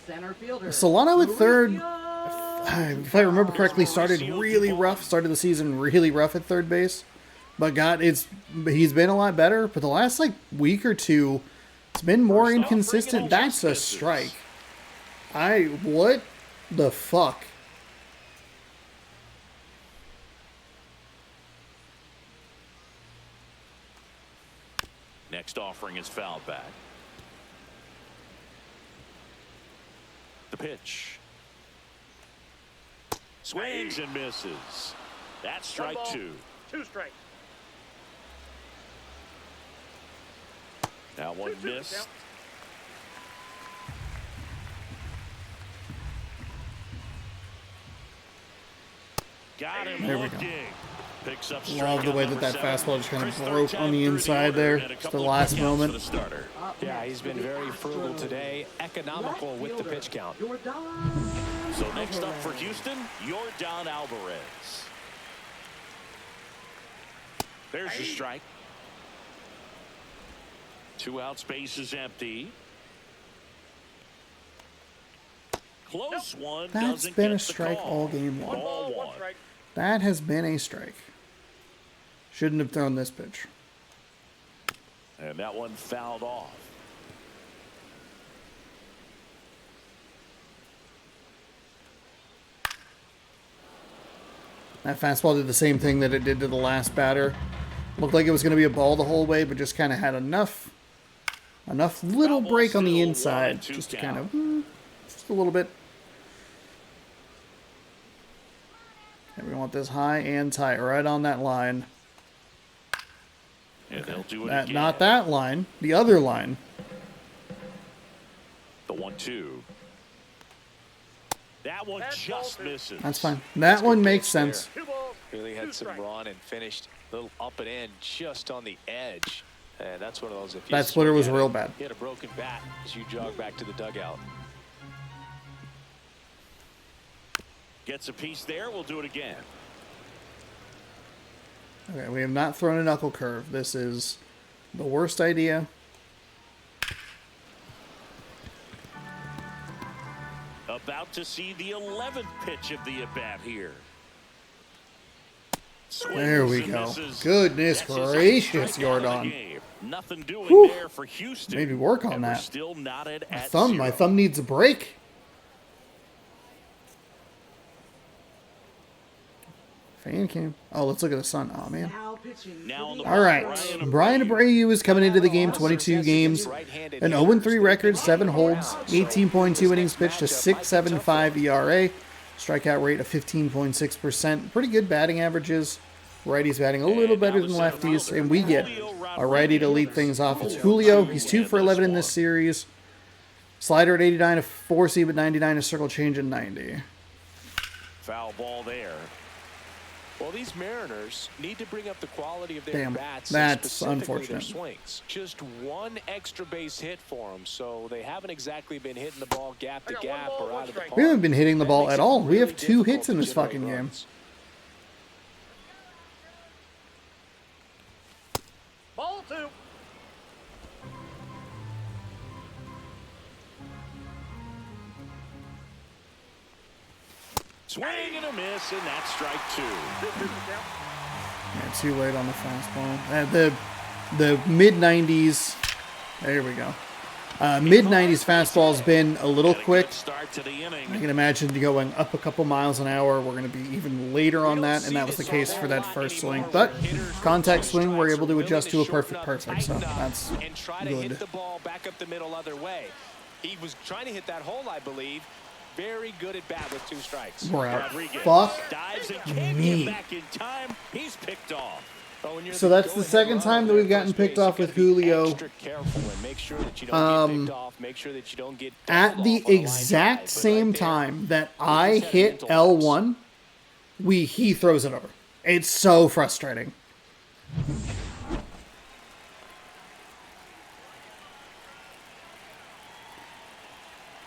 center fielder. Solano at third, Mauricio. if I remember correctly, started really rough. Started the season really rough at third base, but he's been a lot better. But the last week or two, it's been more First off, inconsistent. bringing in That's a misses. strike. What the fuck? Next offering is fouled back. The pitch. Swings and misses. That's strike 2. 2 strikes. That one 2-2 missed. count. Got him There we go. looking. Picks up Love the way that that fastball just kind of broke on the inside there. Just the last moment. Yeah, he's been very frugal today, economical with the pitch count. So next up for Houston, Yordan Alvarez. There's your strike. 2 outs, base is empty. Close one. That's been a strike all game long. Ball one. That has been a strike. Shouldn't have thrown this pitch. And that one fouled off. That fastball did the same thing that it did to the last batter. Looked like it was going to be a ball the whole way, but just kind of had enough little break on the inside, just to kind of, just a little bit. And we want this high and tight, right on that line. And they'll do it That, again. not that line, the other line. The 1-2. That one just misses. That's fine. That one makes sense. Really had some run and finished a little up and in just on the edge. And that's one of those. If you That splitter was swing at real it, bad. He had a broken bat as you jog back to the dugout. Gets a piece there. We'll do it again. Okay, we have not thrown a knuckle curve. This is the worst idea. About to see the 11th pitch of the at-bat here. There we Swings and go. misses. Goodness That's his gracious, strikeout of the Yordan. game. Nothing doing Whew. there for Houston. Maybe work on And we're that. still knotted at My thumb needs a break. Fan cam. Oh, let's look at the sun. Oh, man. Now pitching. Now on the All right. Brian Abreu is coming into the game, 22 games, an 0-3 record, 7 holds, 18.2 innings pitched, a 6.75 ERA, strikeout rate of 15.6%. Pretty good batting averages. Righties batting a little better than lefties, and we get a righty to lead things off. It's Julio. He's 2 for 11 in this series. Slider at 89, a 4-seam at 99, a circle change at 90. Foul ball there. Well, these Mariners need to bring up the quality of their Damn, bats, that's and specifically unfortunate. their swings. Just one extra base hit for them, so they haven't exactly been hitting the ball gap to gap or out of the park. We haven't been hitting the That ball makes at it all. We have really 2 difficult hits in to this generate fucking game. runs. Ball 2. Swing and a miss, and that's strike 2. Yeah, too late on the fastball. The mid-90s. There we go. Mid-90s fastball's been a little Got a quick. good start to the inning. I can imagine going up a couple miles an hour. We're going to be even later on that, and that was the case for that first swing. But contact swing, we're able to adjust to a perfect, so that's and try to hit good. the ball back up the middle other way. He was trying to hit that hole, I believe. Very good at bat with 2 strikes. We're out. Rodriguez Fuck dives and can't me. get back in time. He's picked off. Oh, when you're So that's the go-ahead second runner time that there we've at gotten first picked base, off you with gotta be Julio. extra careful and make sure that you don't get picked off. Make sure that you don't get At doubled the off on line exact drive. But same right there, time that he's I had a hit mental lapse. L1, he throws it over. It's so frustrating.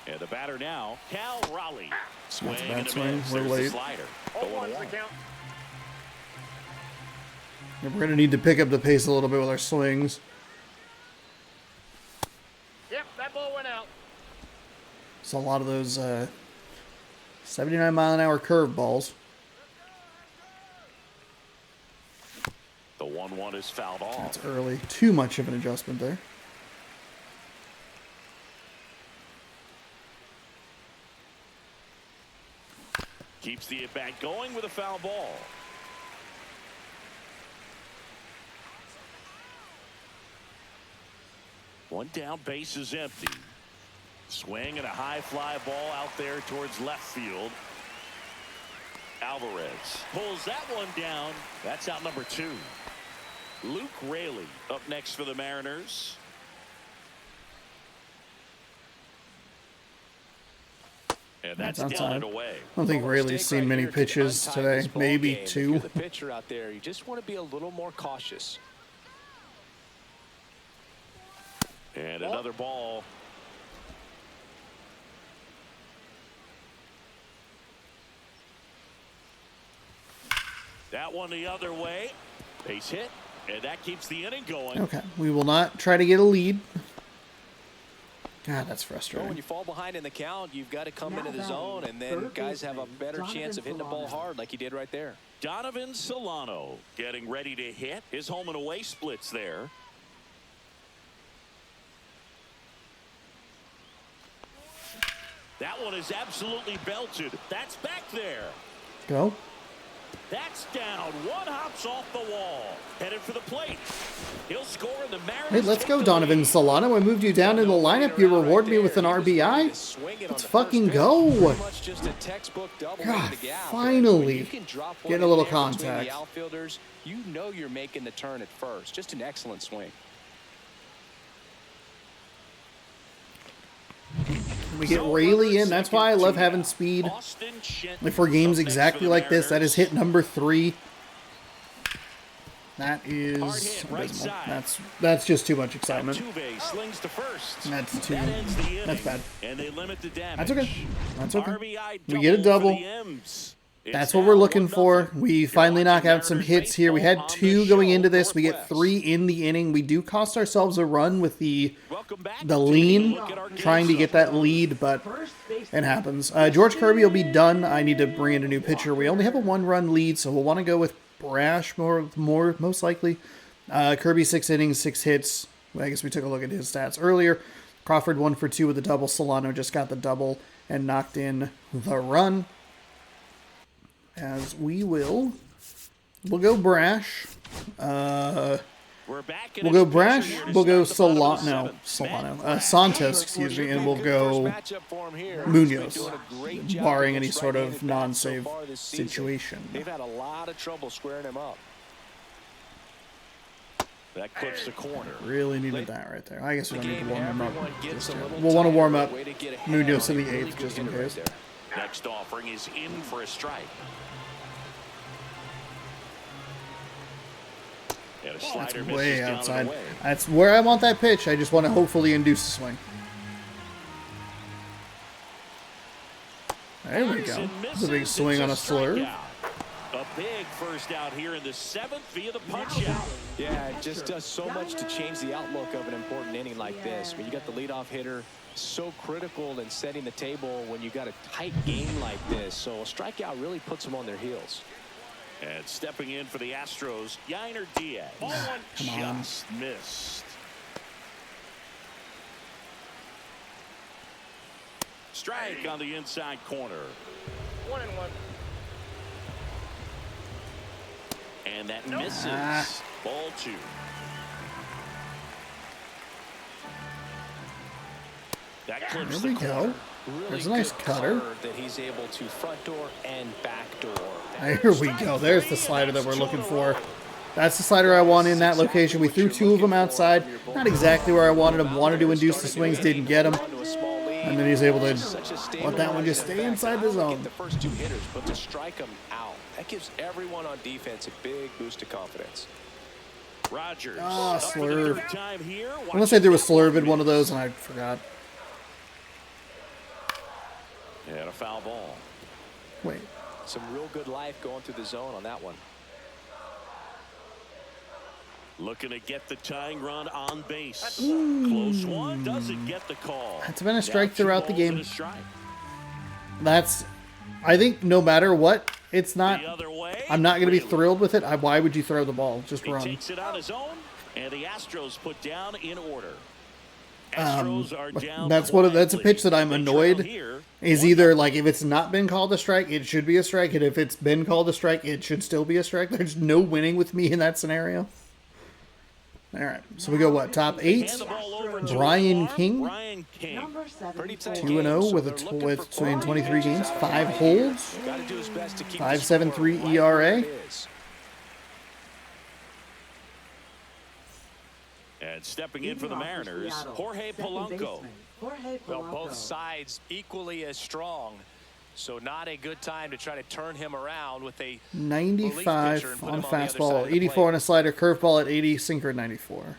And the batter now, Cal Raleigh. Swing That's a bad and a swing. miss. We're There's the late. slider. 0-1's the count. We're going to need to pick up the pace a little bit with our swings. Yep, that ball went out. It's a lot of those 79-mile-an-hour curveballs. The 1-1 is fouled off. That's early. Too much of an adjustment there. Keeps the at-bat going with a foul ball. One down, base is empty. Swing and a high fly ball out there towards left field. Alvarez pulls that one down. That's out number 2. Luke Raley up next for the Mariners. And That's that's down outside. and away. I don't think Rayleigh's seen many pitches today. Maybe If you're 2. the pitcher out there, you just want to be a little more cautious. And another ball. That one the other way. Base hit. And that keeps the inning going. Okay, we will not try to get a lead. God, that's Well, when frustrating. you fall behind in the count, you've got to come into the zone, and then guys have a better chance of hitting the ball hard like he did right there. Donovan Solano getting ready to hit. His home and away splits there. That one is absolutely belted. That's back there. Go. That's down. One hops off the wall. Headed for the plate. He'll score in the Mariners. Hey, let's go, Donovan Solano. I moved you down in the lineup. You reward me with an RBI. Let's fucking go. God, finally getting a little contact. The outfielders, you know you're making the turn at first. Just an excellent swing. We get Rayleigh in. That's why I love having speed. Like for games exactly like this, that is hit number 3. That is abysmal. That's just too much excitement. That's too. That's bad. That's okay. That's okay. We get a double. That's what we're looking for. We finally knock out some hits here. We had 2 going into this. We get 3 in the inning. We do cost ourselves a run with the lean, trying to get that lead, but it happens. George Kirby will be done. I need to bring in a new pitcher. We only have a 1-run lead, so we'll want to go with Brash more most likely. Kirby 6 innings, 6 hits. I guess we took a look at his stats earlier. Crawford 1 for 2 with a double. Solano just got the double and knocked in the run. As we'll go Brash. We'll go Brash. We'll go Solano. Santos, excuse me, and we'll go Munoz, barring any sort of non-save situation. They've had a lot of trouble squaring him up. That clips the corner. Really needed that right there. I guess we don't need to warm him up. We'll want to warm up Munoz in the 8th just in case. Next offering is in for a strike. And a slider That's way misses down outside. and away. That's where I want that pitch. I just want to hopefully induce a swing. There we go. That's a big swing on a slurve. A big first out here in the 7th via the punch out. Yeah, it just does so much to change the outlook of an important inning like this. When you got the leadoff hitter, so critical in setting the table when you got a tight game like this. So a strikeout really puts them on their heels. And stepping in for the Astros, Yainer Diaz. Ball one just missed. Strike on the inside corner. 1-1. And that misses. Ball 2. That clips There we the go. corner. There's a nice cutter. That he's able to front door and back door. There we go. There's the slider that we're looking for. That's the slider I want in that location. We threw 2 of them outside. Not exactly where I wanted them. Wanted to induce the swings, didn't get them. And then he's able to let that one just stay inside the zone. The first 2 hitters, but to strike them out, that gives everyone on defense a big boost of confidence. Rogers. Slurve. Unless I threw a slurve in one of those and I forgot. And a foul ball. Wait. Some real good life going through the zone on that one. Looking to get the tying run on base. Close one. Doesn't get the call. That's been a strike throughout the game. That's, I think no matter what, it's not, I'm not going to be thrilled with it. Why would you throw the ball? Just run. He takes it on his own, and the Astros put down in order. Astros are down. That's a pitch that I'm annoyed. Is either like if it's not been called a strike, it should be a strike, and if it's been called a strike, it should still be a strike. There's no winning with me in that scenario. All right, so we go what, top 8? Brian King, 2-0 with 23 games, 5 holds, 5.73 ERA. And stepping in for the Mariners, Jorge Polanco. Well, both sides equally as strong. So not a good time to try to turn him around with a 95 on fastball, 84 on a slider, curveball at 80, sinker at 94.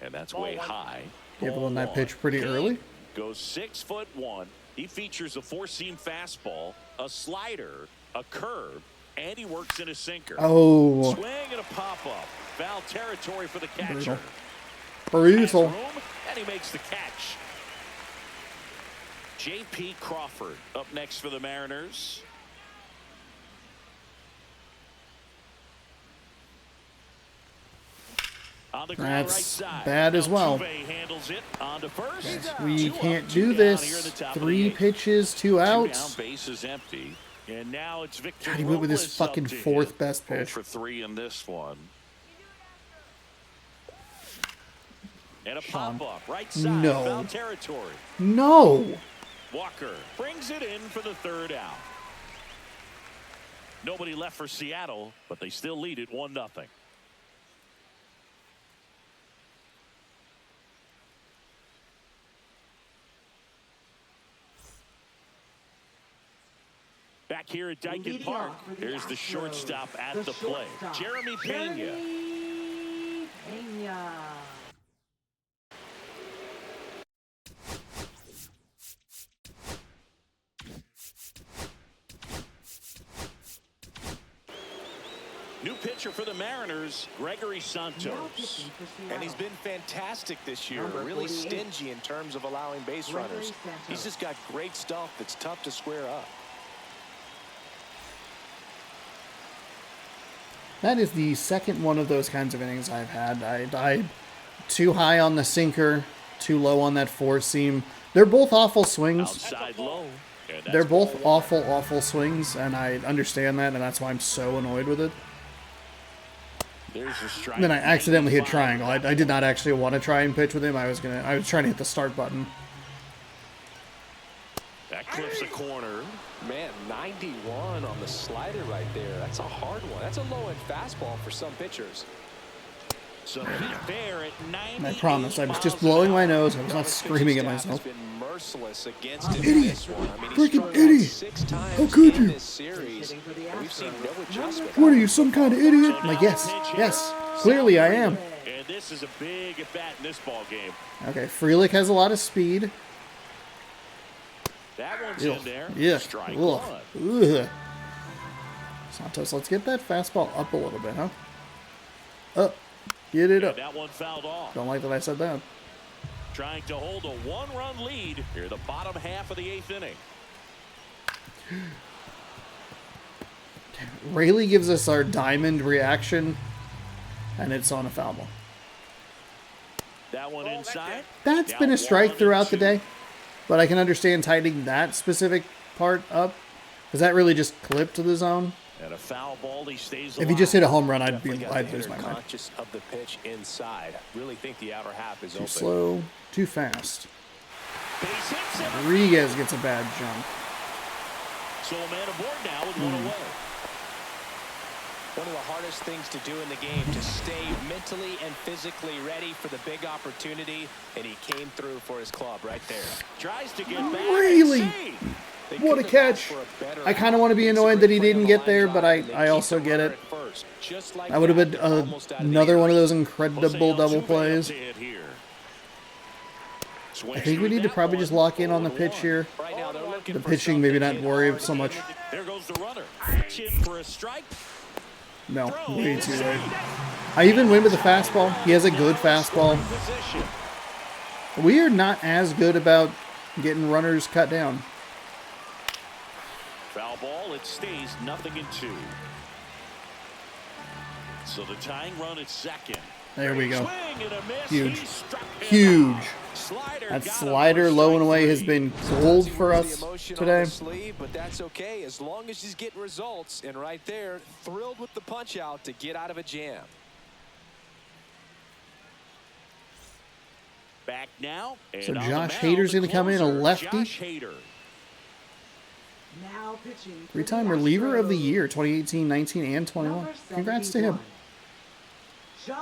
And that's way high. Gambling that pitch pretty early. Goes 6'1". He features a four-seam fastball, a slider, a curve, and he works in a sinker. Oh. Swing and a pop-up. Foul territory for the catcher. Brutal. And he makes the catch. J.P. Crawford up next for the Mariners. On the ground, right side. Bad as well. Handles it on to first. Yes, we can't do this. 3 pitches, 2 outs. Base is empty. And now it's Victor. God, he went with his fucking 4th best pitch. For 3 in this one. And a pop-up, right side, foul territory. No. Walker brings it in for the 3rd out. Nobody left for Seattle, but they still lead it 1-0. Back here at Dyken Park, here's the shortstop at the plate, Jeremy Pena. New pitcher for the Mariners, Gregory Santos. And he's been fantastic this year, really stingy in terms of allowing base runners. He's just got great stuff that's tough to square up. That is the second one of those kinds of innings I've had. I too high on the sinker, too low on that 4-seam. They're both awful swings. Outside low. They're both awful swings, and I understand that, and that's why I'm so annoyed with it. Then I accidentally hit triangle. I did not actually want to try and pitch with him. I was trying to hit the start button. That clips a corner. Man, 91 on the slider right there. That's a hard one. That's a low-end fastball for some pitchers. So he's there at 90. I promise, I was just blowing my nose. I was not screaming at myself. Been merciless against him Idiot! in this one. I mean, Freaking idiot! 6 times How could in you? this series, and we've seen no adjustment. What are you, some kind of idiot? Like, yes, clearly I am. And this is a big at-bat in this ball game. Okay, Frelick has a lot of speed. That one's in there. Yeah. Strike Ugh. one. Ugh. Santos, let's get that fastball up a little bit, huh? Up. Get it up. And that one fouled off. Don't like that I said that. Trying to hold a 1-run lead here, the bottom half of the 8th inning. Rayleigh gives us our diamond reaction, and it's on a foul ball. That one inside. That's been a strike throughout the day, but I can understand tightening that specific part up, because that really just clipped to the zone. And a foul ball, he stays alive. If he just hit a home run, I'd Definitely lose my mind. conscious of the pitch inside. Really think the outer half is Too open. slow, too fast. Base hits it. Rodriguez gets a bad jump. So a man aboard now with 1 away. One of the hardest things to do in the game, to stay mentally and physically ready for the big opportunity, and he came through for his club right there. Tries to get back. Really? What a catch. I kind of want to be annoyed that he didn't get there, but I also get it. That would have been another one of those incredible double plays. I think we need to probably just lock in on the pitch here. The pitching, maybe not worry so much. There goes the runner. Pitch in for a strike. No, way too late. I even went with the fastball. He has a good fastball. We are not as good about getting runners cut down. Foul ball, it stays 0-2. So the tying run at second. There we go. Swing and a miss. Huge. He struck him Huge. out. Slider That got him slider for low and strike away 3. has been gold for us today. But that's okay as long as he's getting results. And right there, thrilled with the punch out to get out of a jam. Back now. So and on Josh the mound, Hader's the going to come in, a closer, lefty. Josh Hader. Now pitching. 3-time reliever of the year, 2018, 19, and 21. Congrats to him. Josh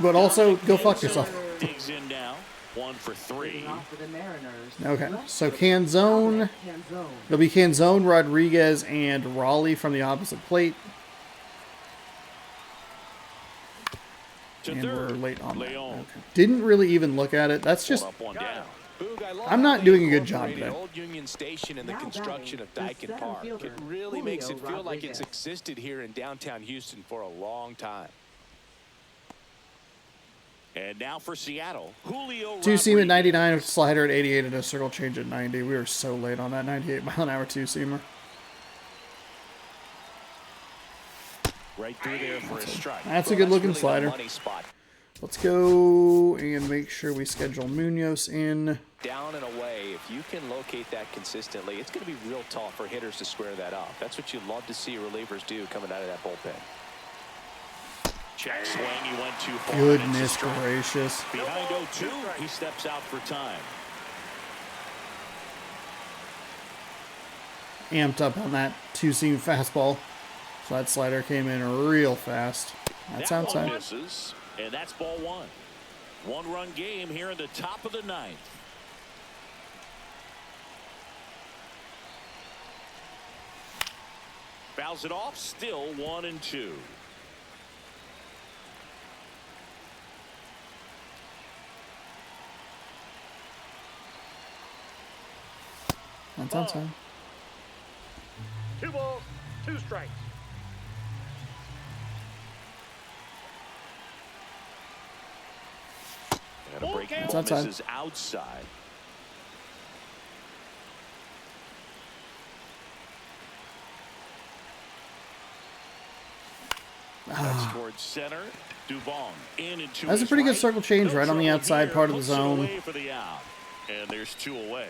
But also, go fuck yourself. Digs in now. 1 for 3. Leading off for the Mariners. Okay, Left so fielder, Canzone. Canzone. It'll be Canzone, Rodriguez, and Raleigh from the opposite plate. To And third, we're late on that. Leon. Okay. Didn't really even look at it. That's just... Up, 1 down. Boog, I love I'm how not they doing a good job incorporated today. Old Union Station and the Now construction of batting, the Dyken center Park. fielder, It really makes it Julio feel like it's Rodriguez. existed here in downtown Houston for a long time. And now for Seattle, Julio Two seam at Rodriguez. 99, slider at 88, and a circle change at 90. We were so late on that 98-mile-an-hour two-seamer. Right through there for a strike. That's a Well, good-looking really the slider. money spot. Let's go and make sure we schedule Munoz in. Down and away, if you can locate that consistently, it's going to be real tough for hitters to square that up. That's what you love to see relievers do coming out of that bullpen. Check swing, he went too far. Goodness gracious. Behind 0-2, he steps out for time. Amped up on that two-seam fastball. So that slider came in real fast. That's That one outside. misses, and that's ball 1. One-run game here in the top of the 9th. Fouls it off, still 1-2. That's outside. 2 balls, 2 strikes. And a breaking It's ball outside. misses outside. That's towards center. Dubon in and to That's a his pretty good right. circle change No right on the trouble outside here. part of the Puts it zone. away for the out. And there's 2 away.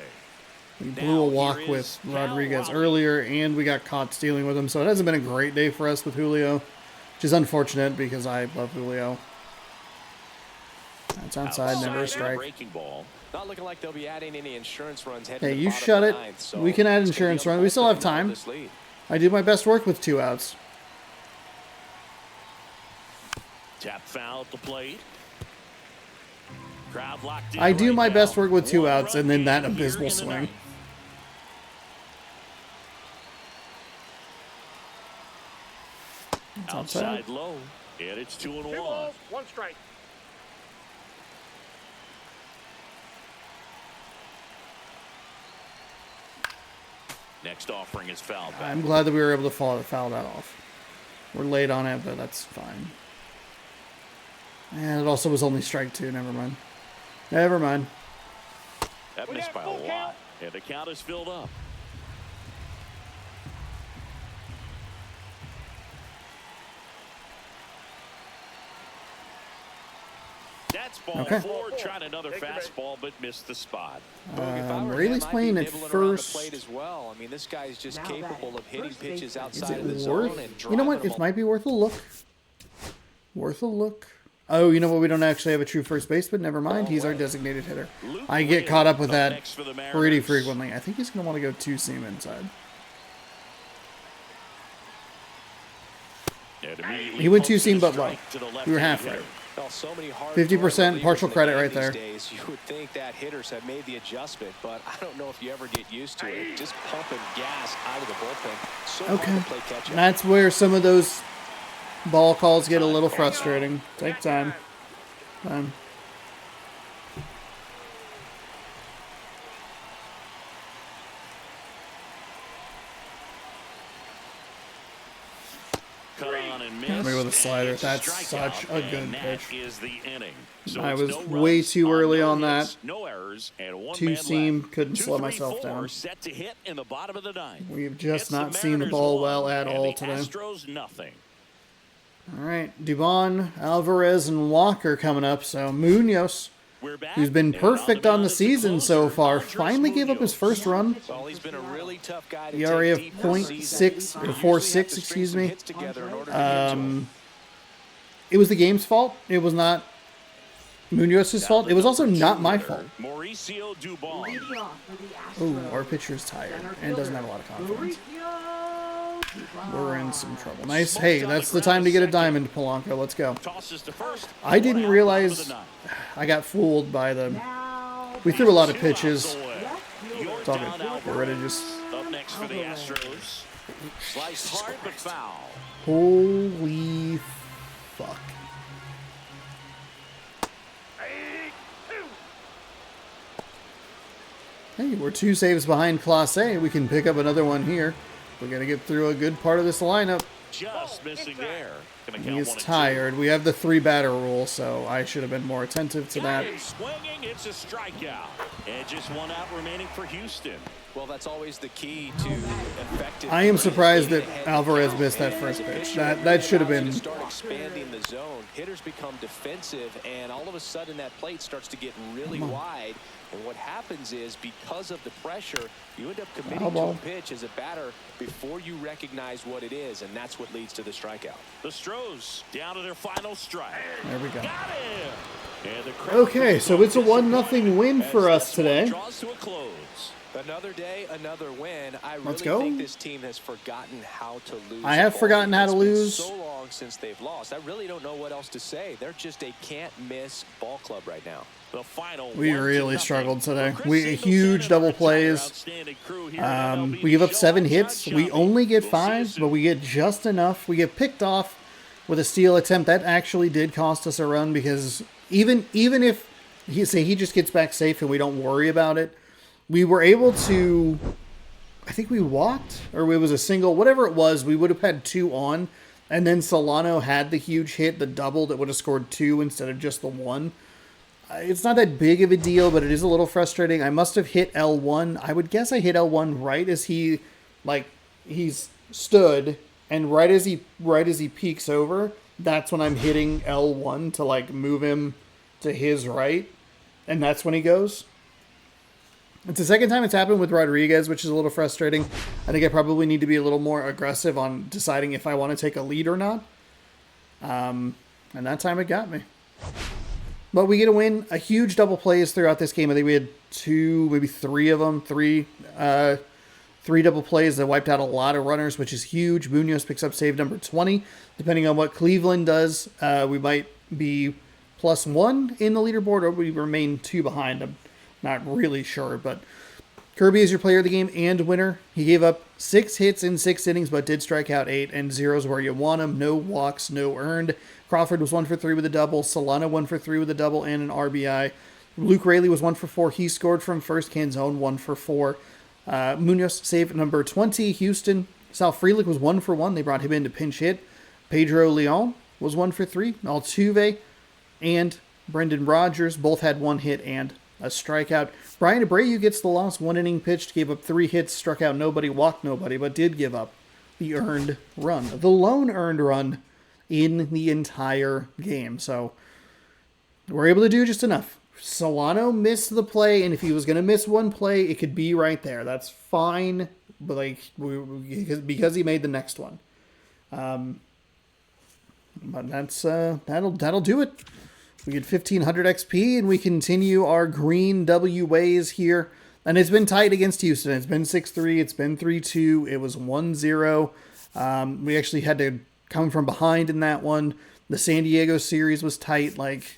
We Now blew a walk here with is Rodriguez Cal earlier, and we got caught stealing with him. So it hasn't been a great day for us with Julio, which is unfortunate because I love Julio. That's outside, never a and strike. breaking ball. Not looking like they'll be adding any insurance runs heading Hey, to the you bottom shut of it. the 9th, so We can add it's gonna be insurance on run. the We still have bullpen to time. hold this lead. I do my best work with 2 outs. Tap foul at the plate. Crowd locked in I do right my now. best work with 2 One outs run and then that game here abysmal in the swing. 9th. It's outside. Outside low, and it's 2-1. 2 balls, 1 strike. Next offering is fouled back. I'm glad that we were able to foul that off. We're late on it, but that's fine. And it also was only strike 2. Never mind. Never mind. That We missed got by a full lot, count. and the count is filled up. That's ball Okay. 4, trying another Take the bait. fastball, but missed the spot. Boog, if I were Rayleigh's him, I'd be playing at nibbling around the first. plate as well. I mean, this guy's just Now capable batting, of hitting first pitches baseman. Is outside it of the zone worth? and You know what? driving It them might be worth a look. Worth a look. Oh, you know what? We don't actually have a true first baseman. Never mind. He's our designated hitter. Luke I get Williams caught up with up that next for the pretty Mariners. frequently. I think he's going to want to go 2-seam inside. And immediately He went posted 2-seam, a but low. strike to the We were left-handed half hitter. right. Well, so many hard 50% relievers partial in the credit game right these there. days. You would think that hitters have made the adjustment, but I don't know if you ever get used to it. Just pumping gas out of the bullpen. So hard Okay. to play catch up. That's where some of those ball calls get a little frustrating. Take time. Cut on and Hit me missed, with a slider. and it's That's strikeout, such a and good that pitch. is the inning. So I it's was no way runs too early no on hits, that. No errors, and one 2-seam, man left. couldn't 2, slow 3, myself 4 down. set to hit in the bottom of the 9th. We've just It's not the seen the Mariners ball 1, well at and all the today. Astros nothing. All right, Dubon, Alvarez, and Walker coming up. So Munoz, We're back, who's been and perfect on on the mound is season so closer, far, Andres finally gave up his Munoz. first run. Well, he's been a really tough guy to ERA of take deep this season. 0.6 or You 4.6, usually have to string excuse some me. hits together in order to get to him. It was the game's fault. It was not Munoz's fault. It was also not my fault. Mauricio Dubon. Leading off for the Astros. Oh, our pitcher's tired and doesn't have a lot of confidence. Mauricio We're in some trouble. Nice. Hey, that's the time to get a diamond, Polanco. Let's go. Tosses to first. I didn't One out, realize bottom of the ninth. I got fooled by the... Now We threw a lot of Two outs pitches. away. You're It's all Down good. We're ready to just... Up next for the Astros. Sliced hard but foul. Holy fuck. Hey, we're 2 saves behind Class A. We can pick up another one here. We're going to get through a good part of this lineup. Just missing there. Gonna He count is 1 and 2. tired. We have the 3-batter rule, so I should have been more attentive to that. Swinging, it's a strikeout. And just 1 out remaining for Houston. Well, that's always the key to effective. I am surprised that ahead Alvarez count. missed that And first as a pitch. pitcher, That should have allows you been... to start expanding the zone. Hitters become defensive, and all of a sudden that plate starts to get really wide. And what happens is, because of the pressure, you end up committing to a pitch as a batter before you recognize what it is, and that's what leads to the strikeout. The Astros down to their final strike. There we go. Got him. And the crowd Okay, so it's a 1-0 win for us today. draws to a close. Another day, another win. I really Let's go. think this team has forgotten how to lose. I have a ball forgotten game. how to It's been lose. so long since they've lost. I really don't know what else to say. They're just a can't-miss ball club right now. The final We 1-0. really struggled today. Chris We Singleton huge and double our entire plays. outstanding crew here at MLB We give up to show 7 up hits. John We Shelby. only get We'll see you 5, soon. but we get just enough. We get picked off with a steal attempt. That actually did cost us a run because even if he just gets back safe and we don't worry about it, we were able to... I think we walked, or it was a single, whatever it was, we would have had 2 on, and then Solano had the huge hit, the double that would have scored 2 instead of just the 1. It's not that big of a deal, but it is a little frustrating. I must have hit L1. I would guess I hit L1 right as he's stood, and right as he peeks over, that's when I'm hitting L1 to like move him to his right, and that's when he goes. It's the second time it's happened with Rodriguez, which is a little frustrating. I think I probably need to be a little more aggressive on deciding if I want to take a lead or not. And that time it got me. But we get a win. A huge double plays throughout this game. I think we had 2, maybe 3 of them. 3 double plays that wiped out a lot of runners, which is huge. Munoz picks up save number 20. Depending on what Cleveland does, we might be +1 in the leaderboard, or we remain 2 behind. I'm not really sure, but Kirby is your player of the game and winner. He gave up 6 hits in 6 innings, but did strike out 8, and 0's where you want him. No walks, no earned. Crawford was 1 for 3 with a double. Solano 1 for 3 with a double and an RBI. Luke Raley was 1 for 4. He scored from first. Canzone 1 for 4. Munoz save number 20. Houston. Sal Frelick was 1 for 1. They brought him in to pinch hit. Pedro Leon was 1 for 3. Altuve and Brendan Rodgers both had 1 hit and a strikeout. Brian Abreu gets the loss. 1 inning pitched, gave up 3 hits, struck out nobody, walked nobody, but did give up the earned run. The lone earned run in the entire game. So we're able to do just enough. Solano missed the play, and if he was going to miss 1 play, it could be right there. That's fine, but because he made the next one. But that's that'll do it. We get 1500 XP, and we continue our green W ways here. And it's been tight against Houston. It's been 6-3. It's been 3-2. It was 1-0. We actually had to come from behind in that one. The San Diego series was tight. Like,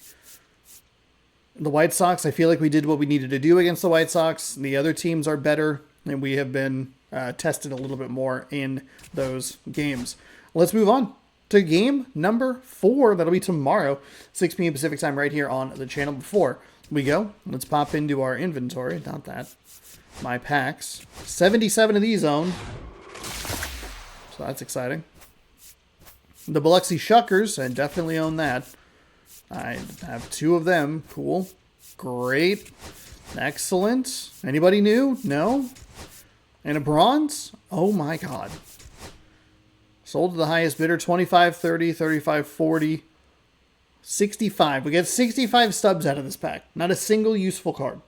the White Sox, I feel like we did what we needed to do against the White Sox. The other teams are better, and we have been tested a little bit more in those games. Let's move on to game number 4. That'll be tomorrow, 6 p.m. Pacific time, right here on the channel. Before we go, let's pop into our inventory. Not that. My packs. 77 of these owned. So that's exciting. The Biloxi Shuckers, I definitely own that. I have 2 of them. Cool. Great. Excellent. Anybody new? No? And a bronze? Oh my god. Sold to the highest bidder, 25.30, 35.40, 65. We get 65 stubs out of this pack. Not a single useful card.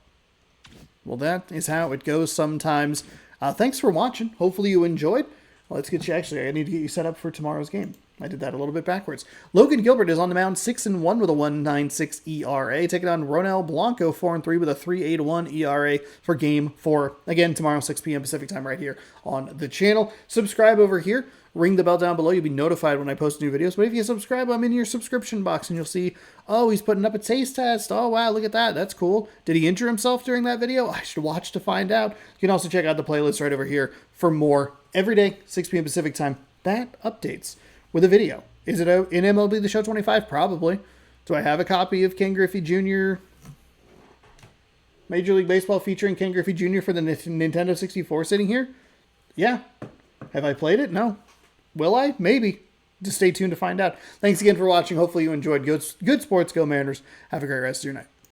Well, that is how it goes sometimes. Thanks for watching. Hopefully you enjoyed. Let's get you, actually, I need to get you set up for tomorrow's game. I did that a little bit backwards. Logan Gilbert is on the mound, 6-1 with a 1.96 ERA. Taking on Ronel Blanco, 4-3 with a 3.81 ERA for game 4. Again, tomorrow, 6 p.m. Pacific time, right here on the channel. Subscribe over here. ring the bell down below. You'll be notified when I post new videos. But if you subscribe, I'm in your subscription box, and you'll see, oh, he's putting up a taste test. Oh, wow, look at that. That's cool. Did he injure himself during that video? I should watch to find out. You can also check out the playlist right over here for more. Every day, 6 p.m. Pacific time, that updates with a video. Is it out in MLB The Show 25? Probably. Do I have a copy of Ken Griffey Jr. Major League Baseball featuring Ken Griffey Jr. for the Nintendo 64 sitting here? Yeah. Have I played it? No. Will I? Maybe. Just stay tuned to find out. Thanks again for watching. Hopefully you enjoyed. Good sports. Go Mariners. Have a great rest of your night.